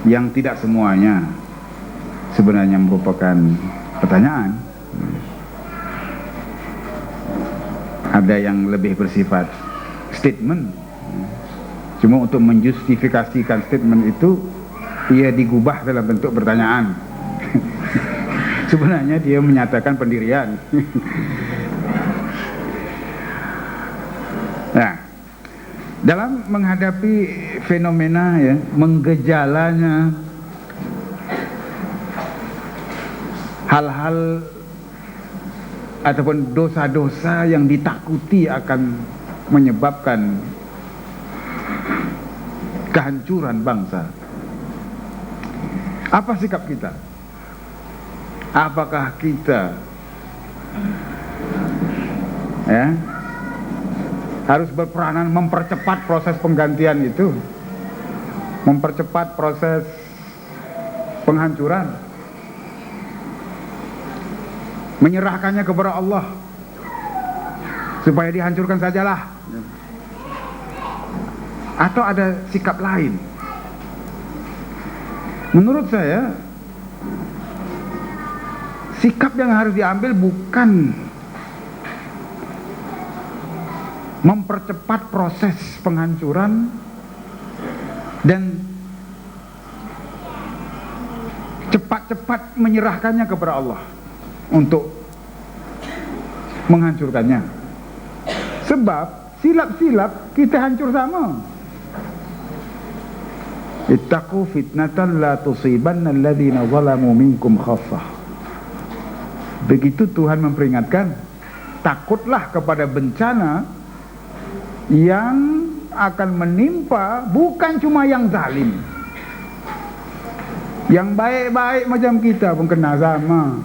yang tidak semuanya sebenarnya merupakan pertanyaan. Ada yang lebih bersifat statement. Cuma untuk menjustifikasikan statement itu, ia digubah dalam bentuk pertanyaan. Sebenarnya dia menyatakan pendirian. Nah, dalam menghadapi fenomena ya, menggejalanya hal-hal ataupun dosa-dosa yang ditakuti akan menyebabkan kehancuran bangsa, apa sikap kita? Apakah kita harus berperanan mempercepat proses penggantian itu, mempercepat proses penghancuran, menyerahkannya kepada Allah supaya dihancurkan sajalah, atau ada sikap lain? Menurut saya, sikap yang harus diambil bukan mempercepat proses penghancuran dan cepat-cepat menyerahkannya kepada Allah untuk menghancurkannya. Sebab silap-silap kita hancur sama. Ittaqu fitnatan la tusibanna alladhina zalamu minkum khassah. Begitu Tuhan memperingatkan, takutlah kepada bencana yang akan menimpa bukan cuma yang zalim. Yang baik-baik macam kita pun kena sama.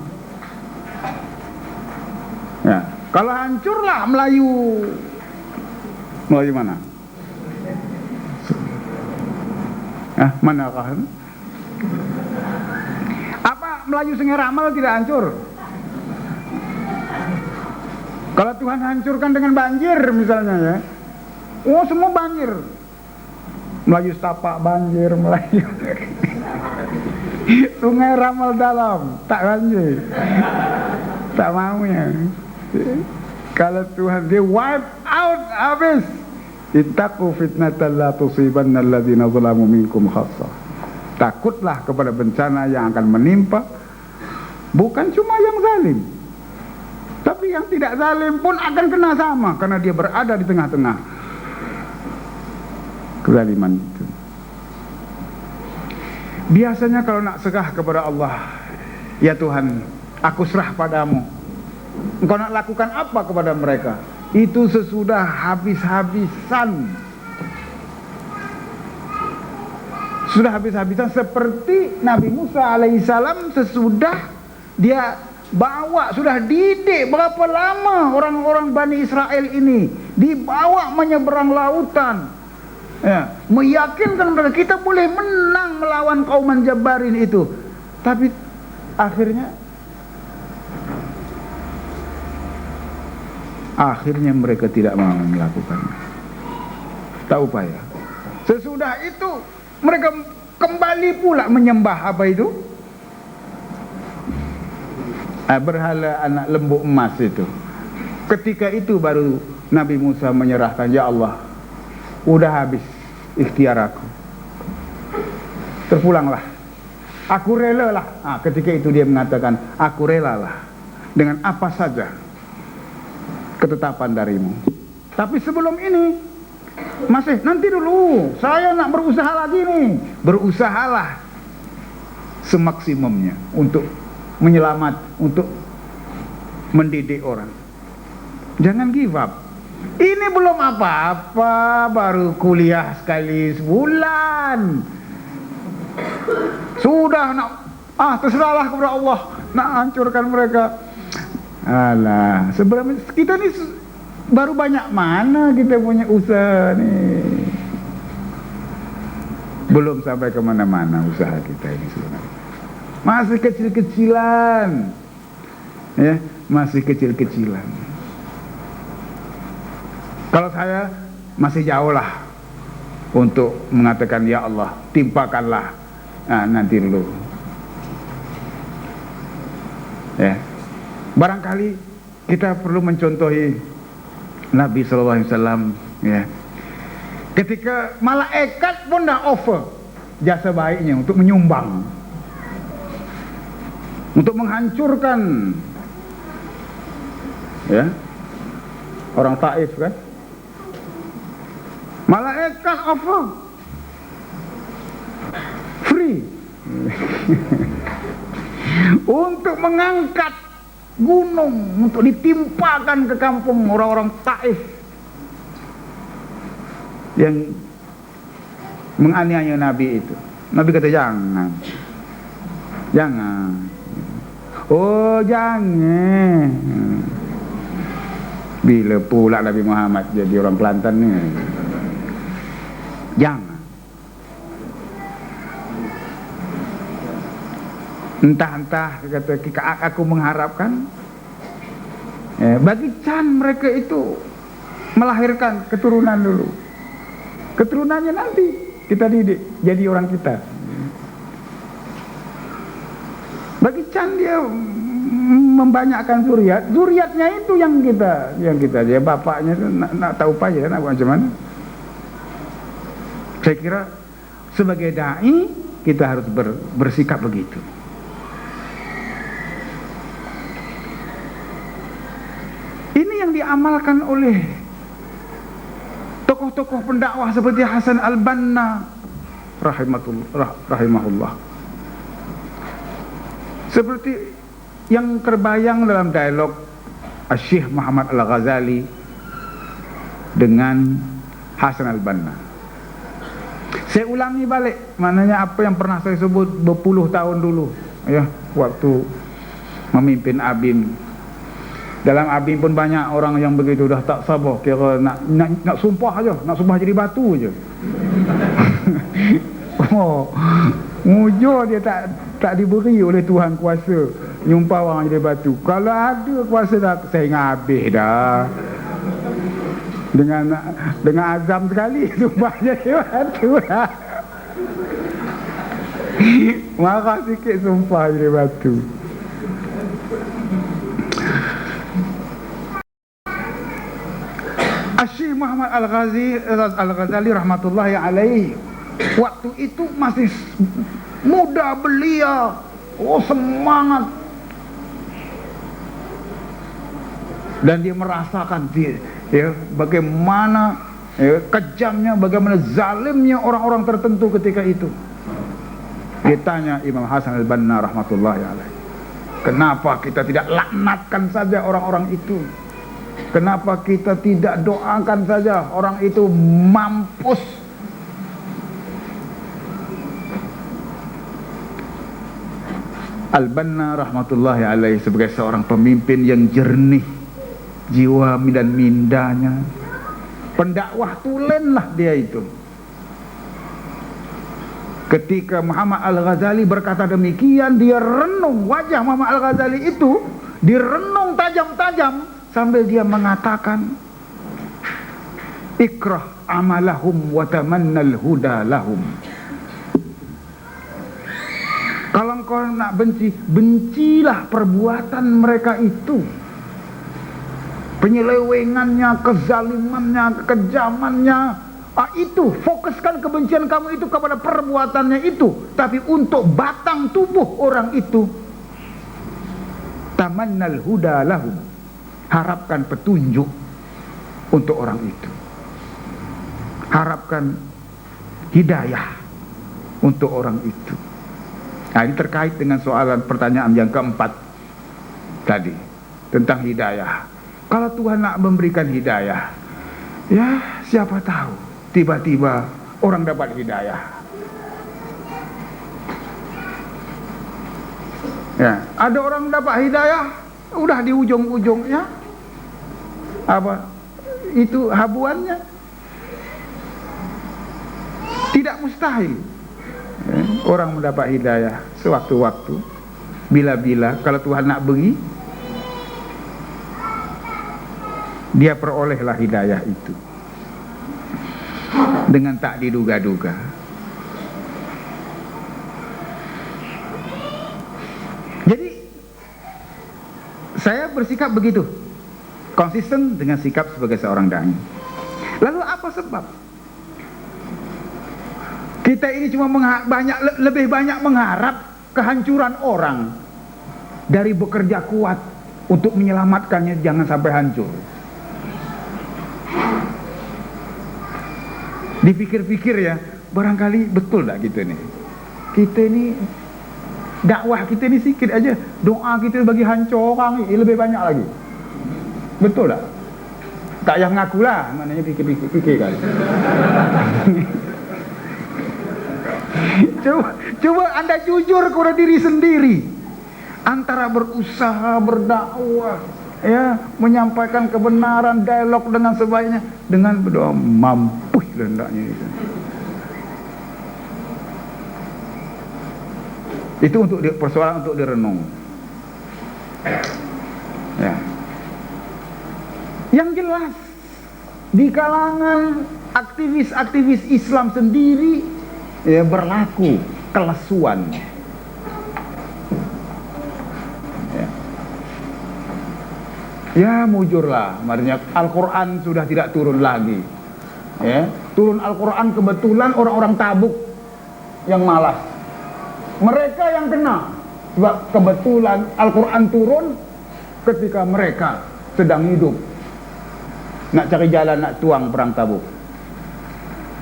Ya, kalau hancurlah Melayu mana? Manakah? Apa Melayu Sungai Ramal tidak hancur? Kalau Tuhan hancurkan dengan banjir misalnya ya, oh semua banjir. Melayu Setapak banjir, Melayu Sungai Ramal dalam tak banjir, tak mau ya. Kalau Tuhan dia wipe out habis. Ittaqu fitnatan la tusibanna alladhina zalamu minkum khassah. Takutlah kepada bencana yang akan menimpa bukan cuma yang zalim, tapi yang tidak zalim pun akan kena sama, karena dia berada di tengah-tengah kezaliman itu. Biasanya kalau nak serah kepada Allah, ya Tuhan, aku serah padamu, engkau nak lakukan apa kepada mereka? Itu sesudah habis-habisan. Sudah habis-habisan, seperti Nabi Musa alaihissalam sesudah dia bawa, sudah didik berapa lama orang-orang Bani Israel ini, dibawa menyeberang lautan, ya, meyakinkan mereka kita boleh menang melawan kaum Jabbarin itu. Tapi akhirnya mereka tidak mau melakukannya. Tak upaya. Sesudah itu mereka kembali pula menyembah apa itu? Berhala anak lembu emas itu. Ketika itu baru Nabi Musa menyerahkan, ya Allah, udah habis ikhtiar aku, terpulanglah, aku relalah. Ketika itu dia mengatakan, aku relalah dengan apa saja ketetapan darimu. Tapi sebelum ini masih, nanti dulu saya nak berusaha lagi nih. Berusahalah semaksimumnya untuk menyelamat, untuk mendidik orang. Jangan give up. Ini belum apa-apa, baru kuliah sekali sebulan sudah nak terserahlah kepada Allah, nak hancurkan mereka. Alah, sebenarnya kita ni baru banyak mana kita punya usaha ni. Belum sampai ke mana-mana usaha kita ini sebenarnya. Masih kecil-kecilan. Ya, masih kecil-kecilan. Kalau saya masih jauh lah untuk mengatakan ya Allah, timpakanlah. Nanti dulu. Ya. Barangkali kita perlu mencontohi Nabi SAW, ya. Ketika malaikat pun dah offer jasa baiknya untuk menyumbang, untuk menghancurkan, ya, orang Taif kan. Malaikat offer free untuk mengangkat gunung, untuk ditimpakan ke kampung orang-orang Taif yang menganiaya Nabi itu. Nabi kata jangan. Oh jangan. Bila pula Nabi Muhammad jadi orang Kelantan ni? Jangan. Entah-entah kata aku mengharapkan bagi can mereka itu melahirkan keturunan dulu. Keturunannya nanti kita didik jadi orang kita. Bagi can dia membanyakkan zuriatnya itu yang kita dia bapaknya itu nak tahu payah nak buat macam mana. Saya kira sebagai dai kita harus bersikap begitu. Ini yang diamalkan oleh tokoh-tokoh pendakwah seperti Hasan al-Banna rahimahullah. Seperti yang terbayang dalam dialog Syekh Muhammad Al-Ghazali dengan Hasan al-Banna. Saya ulangi balik, maknanya apa yang pernah saya sebut berpuluh tahun dulu, ya, waktu memimpin ABIN. Dalam ABIN pun banyak orang yang begitu dah tak sabar, kira nak sumpah aja, nak sumpah jadi batu aja. Mujur dia tak diberi oleh Tuhan kuasa nyumpah orang jadi batu. Kalau ada kuasa dah, saya ingat habis dah. Dengan azam sekali sumpah jadi batu dah. Marah sikit sumpah jadi batu. Syekh Muhammad Al-Ghazali rahmatullahi alaih waktu itu masih muda belia, semangat, dan dia merasakan bagaimana kejamnya, bagaimana zalimnya orang-orang tertentu ketika itu. Dia tanya Imam Hasan al-Banna rahmatullahi alaih, kenapa kita tidak laknatkan saja orang-orang itu? Kenapa kita tidak doakan saja orang itu mampus? Al-Banna rahmatullahi alaih sebagai seorang pemimpin yang jernih jiwa dan mindanya, pendakwah tulenlah dia itu. Ketika Muhammad Al-Ghazali berkata demikian, dia renung, wajah Muhammad Al-Ghazali itu direnung tajam-tajam sambil dia mengatakan, ikrah amalahum wa tamannal huda lahum. Kalau engkau nak benci, bencilah perbuatan mereka itu, penyelewengannya, kezalimannya, kekejamannya. Itu fokuskan kebencian kamu itu kepada perbuatannya itu, tapi untuk batang tubuh orang itu, tamannal huda lahum, harapkan petunjuk untuk orang itu, harapkan hidayah untuk orang itu. Nah, ini terkait dengan soalan pertanyaan yang keempat tadi tentang hidayah. Kalau Tuhan nak memberikan hidayah, ya siapa tahu tiba-tiba orang dapat hidayah. Ya, ada orang dapat hidayah, udah di ujung-ujungnya apa? Itu habuannya. Tidak mustahil orang mendapat hidayah sewaktu-waktu, bila-bila kalau Tuhan nak beri, dia perolehlah hidayah itu dengan tak diduga-duga. Jadi saya bersikap begitu, konsisten dengan sikap sebagai seorang dai. Lalu apa sebab kita ini cuma lebih banyak mengharap kehancuran orang dari bekerja kuat untuk menyelamatkannya jangan sampai hancur? Dipikir-pikir ya, barangkali betul tak kita nih? Kita ini dakwah kita ini sikit aja, doa kita bagi hancur orang ini lebih banyak lagi. Betul tak? Tak payah mengaku lah, maknanya pikir kali. Coba anda jujur kepada diri sendiri, antara berusaha berdakwah, ya, menyampaikan kebenaran, dialog dengan sebaiknya, dengan berdoa mampu hendaknya itu untuk persoalan untuk direnung. Ya. Yang jelas di kalangan aktivis-aktivis Islam sendiri, ya, berlaku kelesuan. Ya mujurlah, maknanya Al-Quran sudah tidak turun lagi. Ya, turun Al-Quran kebetulan orang-orang Tabuk yang malas. Mereka yang kena, sebab kebetulan Al-Quran turun ketika mereka sedang hidup, nak cari jalan nak tuang perang Tabuk.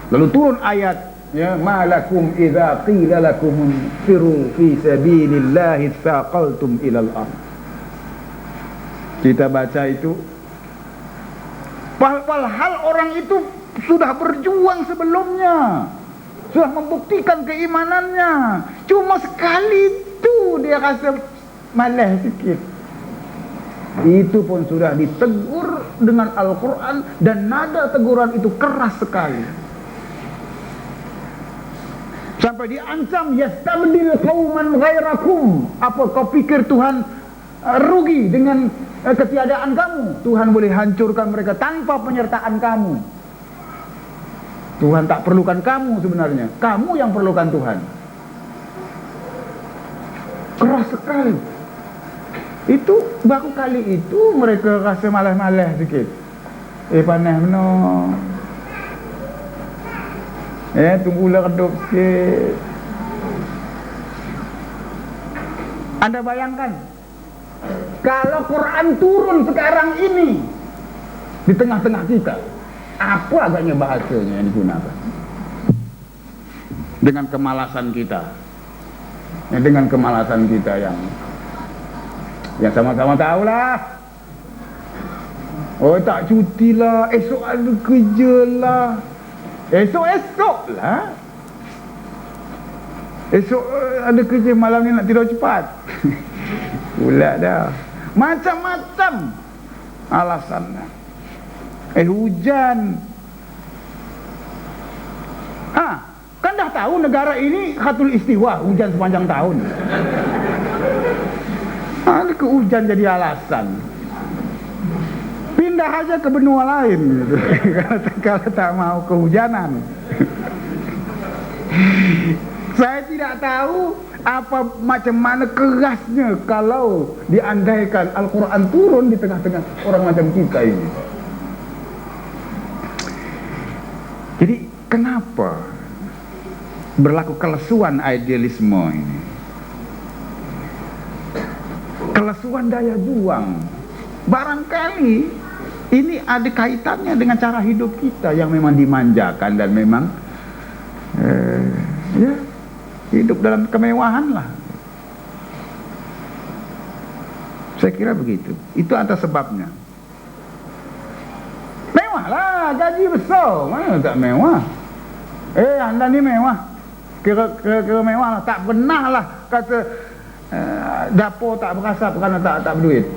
Lalu turun ayat, ya, malakum idza qila lakum firu fi sabilillahi tsaqaltum ilal ard. Kita baca itu, padahal orang itu sudah berjuang sebelumnya, sudah membuktikan keimanannya, cuma sekali itu dia rasa malas sikit. Itu pun sudah ditegur dengan Al-Quran, dan nada teguran itu keras sekali, sampai diancam, yastabdil qauman ghairakum. Apa kau pikir Tuhan rugi dengan ketiadaan kamu? Tuhan boleh hancurkan mereka tanpa penyertaan kamu. Tuhan tak perlukan kamu sebenarnya, kamu yang perlukan Tuhan. Keras sekali. Itu baru kali itu mereka rasa malas-malas sikit. Panas benar. Tunggulah redup sikit. Anda bayangkan, kalau Quran turun sekarang ini di tengah-tengah kita, apa agaknya bahasanya yang digunakan? Dengan kemalasan kita, dengan kemalasan kita yang sama-sama tahulah. Oh, tak cuti lah, esok ada kerja lah, esok lah, esok ada kerja, malam ni nak tidur cepat. Pula dah macam-macam alasannya. Hujan. Kan dah tahu negara ini khatul istiwa, hujan sepanjang tahun. Ke hujan jadi alasan. Pindah aja ke benua lain gitu. Kalau tak mau kehujanan. Saya tidak tahu macam mana kerasnya kalau diandaikan Al-Quran turun di tengah-tengah orang macam kita ini. Jadi kenapa berlaku kelesuan idealisme ini, kelesuan daya juang? Barangkali ini ada kaitannya dengan cara hidup kita yang memang dimanjakan dan memang hidup dalam kemewahan lah. Saya kira begitu. Itu atas sebabnya. Mewah lah, gaji besar, mana tak mewah? Anda ni mewah, kira mewah lah. Tak pernah lah kata dapur tak berasap kerana tak berduit.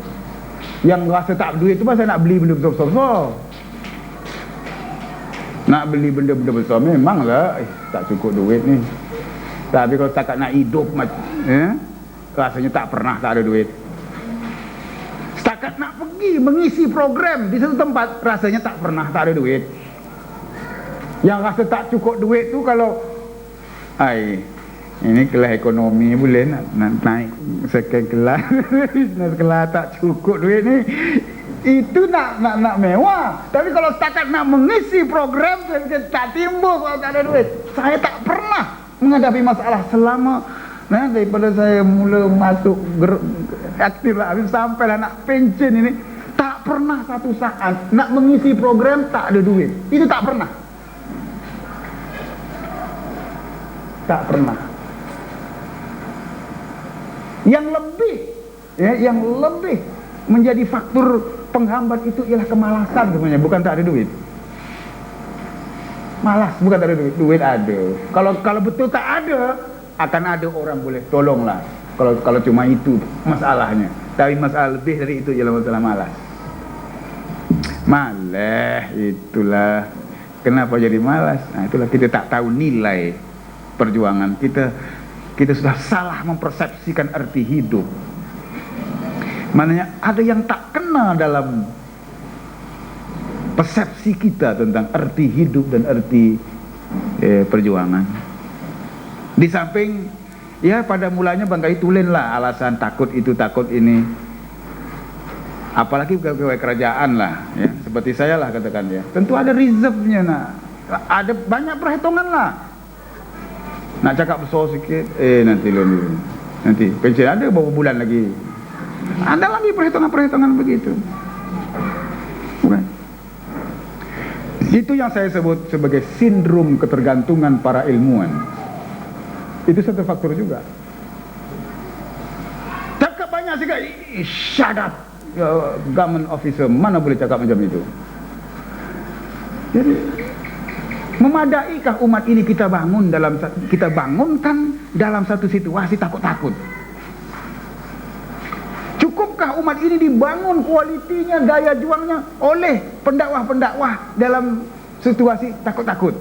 Yang rasa tak berduit tu pasal nak beli benda besar-besar. Nak beli benda-benda besar memanglah tak cukup duit ni. Tapi kalau setakat nak hidup rasanya tak pernah tak ada duit. Setakat nak pergi mengisi program di satu tempat, rasanya tak pernah tak ada duit. Yang rasa tak cukup duit tu kalau ini kelas ekonomi boleh nak naik second kelas, business kelas, tak cukup duit ni, itu nak mewah. Tapi kalau setakat nak mengisi program, tak timbul kalau tak ada duit. Saya tak pernah menghadapi masalah selama daripada saya mula masuk aktif lah, sampai lah nak pension ini, tak pernah satu saat nak mengisi program tak ada duit. Itu tak pernah. Tak pernah. Yang lebih menjadi faktor penghambat itu ialah kemalasan sebenarnya, bukan tak ada duit. Malas bukan tak ada duit, duit ada. Kalau betul tak ada, akan ada orang boleh tolonglah. Kalau cuma itu masalahnya. Tapi masalah lebih dari itu ialah masalah malas. Malas itulah kenapa jadi malas. Itulah kita tak tahu nilai perjuangan kita. Kita sudah salah mempersepsikan arti hidup. Maknanya ada yang tak kena dalam persepsi kita tentang arti hidup dan arti perjuangan. Di samping pada mulanya bangkai tulenlah alasan takut itu takut ini, apalagi pegawai kerajaan lah, seperti saya lah katakan tentu ada reserve-nya, ada banyak perhitungan lah. Nak cakap besar sikit, nanti pension ada berapa bulan lagi, ada lagi perhitungan-perhitungan begitu. Bukan. Itu yang saya sebut sebagai sindrom ketergantungan para ilmuwan. Itu satu faktor juga. Cakap banyak sekali, shut up, government officer, mana boleh cakap macam itu. Jadi memadaikah umat ini kita bangunkan dalam satu situasi takut-takut? Cukupkah umat ini dibangun kualitinya, daya juangnya oleh pendakwah-pendakwah dalam situasi takut-takut?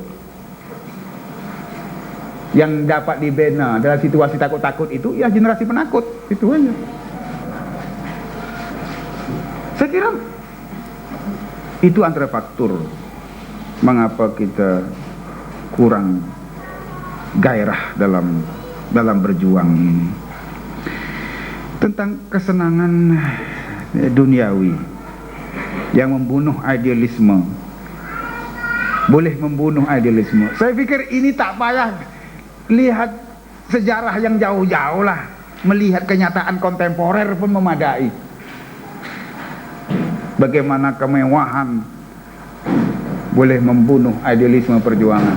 Yang dapat dibina dalam situasi takut-takut itu ya generasi penakut, itu aja. Saya kira itu antara faktor mengapa kita kurang gairah dalam berjuang ini. Tentang kesenangan duniawi yang membunuh idealisme, boleh membunuh idealisme. Saya pikir ini tak payah lihat sejarah yang jauh-jauh lah, melihat kenyataan kontemporer pun memadai. Bagaimana kemewahan boleh membunuh idealisme perjuangan.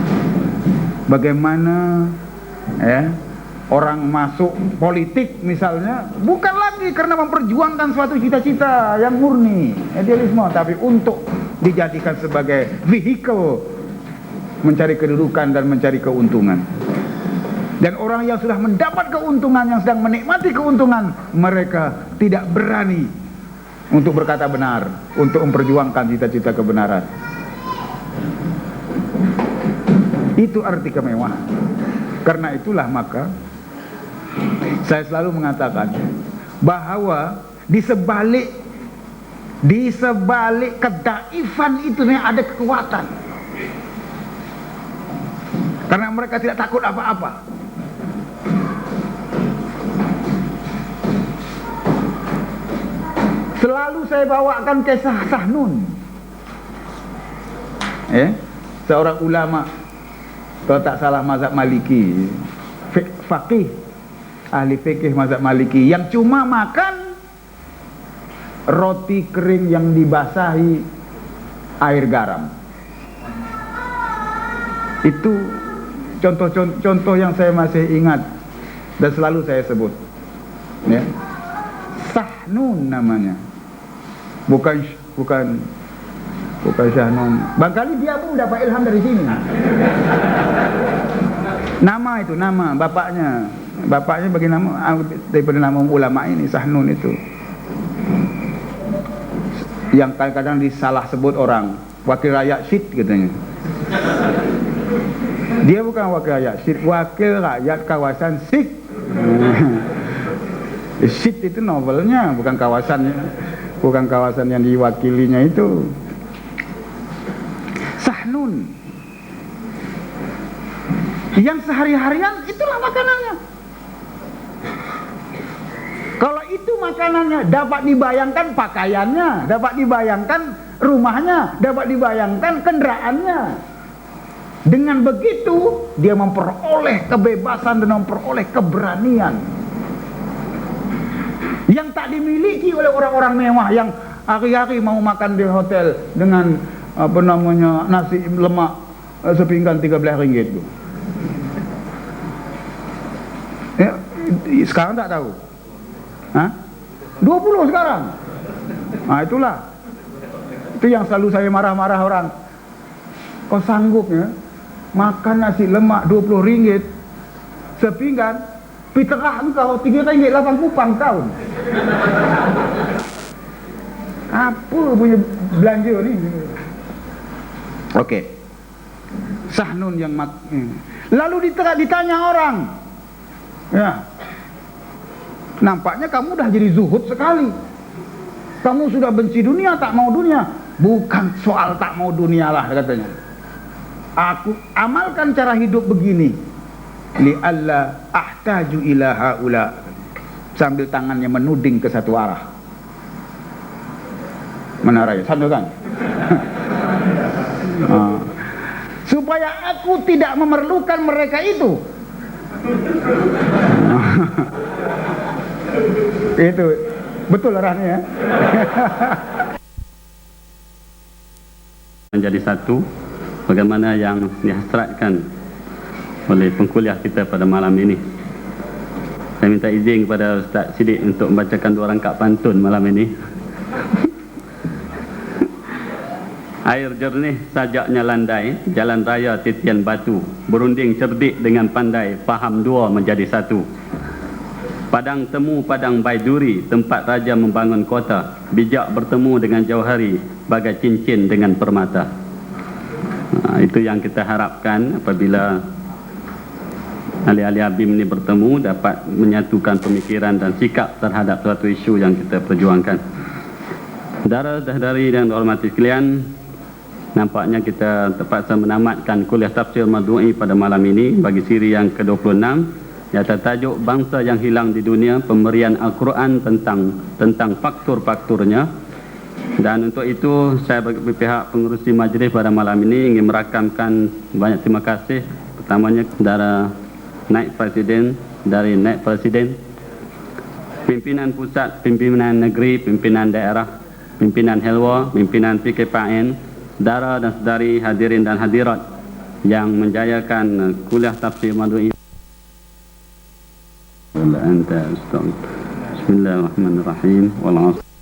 Bagaimana orang masuk politik misalnya bukan lagi karena memperjuangkan suatu cita-cita yang murni idealisme, tapi untuk dijadikan sebagai vehicle mencari kedudukan dan mencari keuntungan. Dan orang yang sudah mendapat keuntungan, yang sedang menikmati keuntungan, mereka tidak berani untuk berkata benar, untuk memperjuangkan cita-cita kebenaran. Itu arti kemewahan. Karena itulah maka saya selalu mengatakan bahwa di sebalik kedaifan itu ada kekuatan. Karena mereka tidak takut apa-apa. Selalu saya bawakan kisah Sahnun, seorang ulama, kalau tak salah mazhab Maliki, faqih, ahli fikih mazhab Maliki, yang cuma makan roti kering yang dibasahi air garam. Itu contoh yang saya masih ingat dan selalu saya sebut, ya. Sahnun namanya, bukan Syahnun. Barangkali dia pun dapat ilham dari sini. Nama bapaknya bagi nama daripada nama ulama ini, Sahnun itu. Yang kadang-kadang disalah sebut orang wakil rakyat Syed katanya. Dia bukan wakil rakyat Syed, wakil rakyat kawasan Syed. Syed itu novelnya, bukan kawasannya, bukan kawasan yang diwakilinya itu. Sahnun yang sehari-harian itulah makanannya. Kalau itu makanannya, dapat dibayangkan pakaiannya, dapat dibayangkan rumahnya, dapat dibayangkan kendaraannya. Dengan begitu dia memperoleh kebebasan dan memperoleh keberanian yang tak dimiliki oleh orang-orang mewah yang hari-hari mau makan di hotel dengan nasi lemak sepinggan 13 ringgit tu. Ya, sekarang tak tahu. 20 sekarang. Itulah. Itu yang selalu saya marah-marah orang. Kau sanggup ya makan nasi lemak 20 ringgit sepinggan, piterah engkau 3 ringgit 8 kupang tahun. Apa punya belanja ni? Okey. Sahnun yang lalu ditanya orang, ya, nampaknya kamu dah jadi zuhud sekali. Kamu sudah benci dunia, tak mau dunia. Bukan soal tak mau dunia lah katanya. Aku amalkan cara hidup begini, li alla ahtaju ila haula, sambil tangannya menuding ke satu arah. Menara ya, sambil kan? Supaya aku tidak memerlukan mereka itu. Itu betul arahnya ya. menjadi satu, bagaimana yang dihasratkan oleh pengkuliah kita pada malam ini. Saya minta izin kepada Ustaz Siddiq untuk membacakan 2 rangkap pantun malam ini. Air jernih sajaknya landai, jalan raya titian batu, berunding cerdik dengan pandai, faham dua menjadi satu. Padang temu padang baiduri, tempat raja membangun kota, bijak bertemu dengan jauhari, bagai cincin dengan permata. Itu yang kita harapkan apabila ahli-ahli ABIM ini bertemu, dapat menyatukan pemikiran dan sikap terhadap suatu isu yang kita perjuangkan. Saudara-saudari dan hormati sekalian, nampaknya kita terpaksa menamatkan kuliah tafsir Madhu'i pada malam ini bagi siri yang ke-26 yang tajuk bangsa yang hilang di dunia, pemberian Al-Quran tentang faktor-faktornya. Dan untuk itu saya bagi pihak pengurusi majlis pada malam ini ingin merakamkan banyak terima kasih, pertamanya saudara Naib Presiden dari Naib Presiden, pimpinan pusat, pimpinan negeri, pimpinan daerah, pimpinan Helwa, pimpinan PKPN, saudara dan saudari hadirin dan hadirat yang menjayakan kuliah tafsir Madhu'i. Bismillahirrahmanirrahim. Wal 'asr.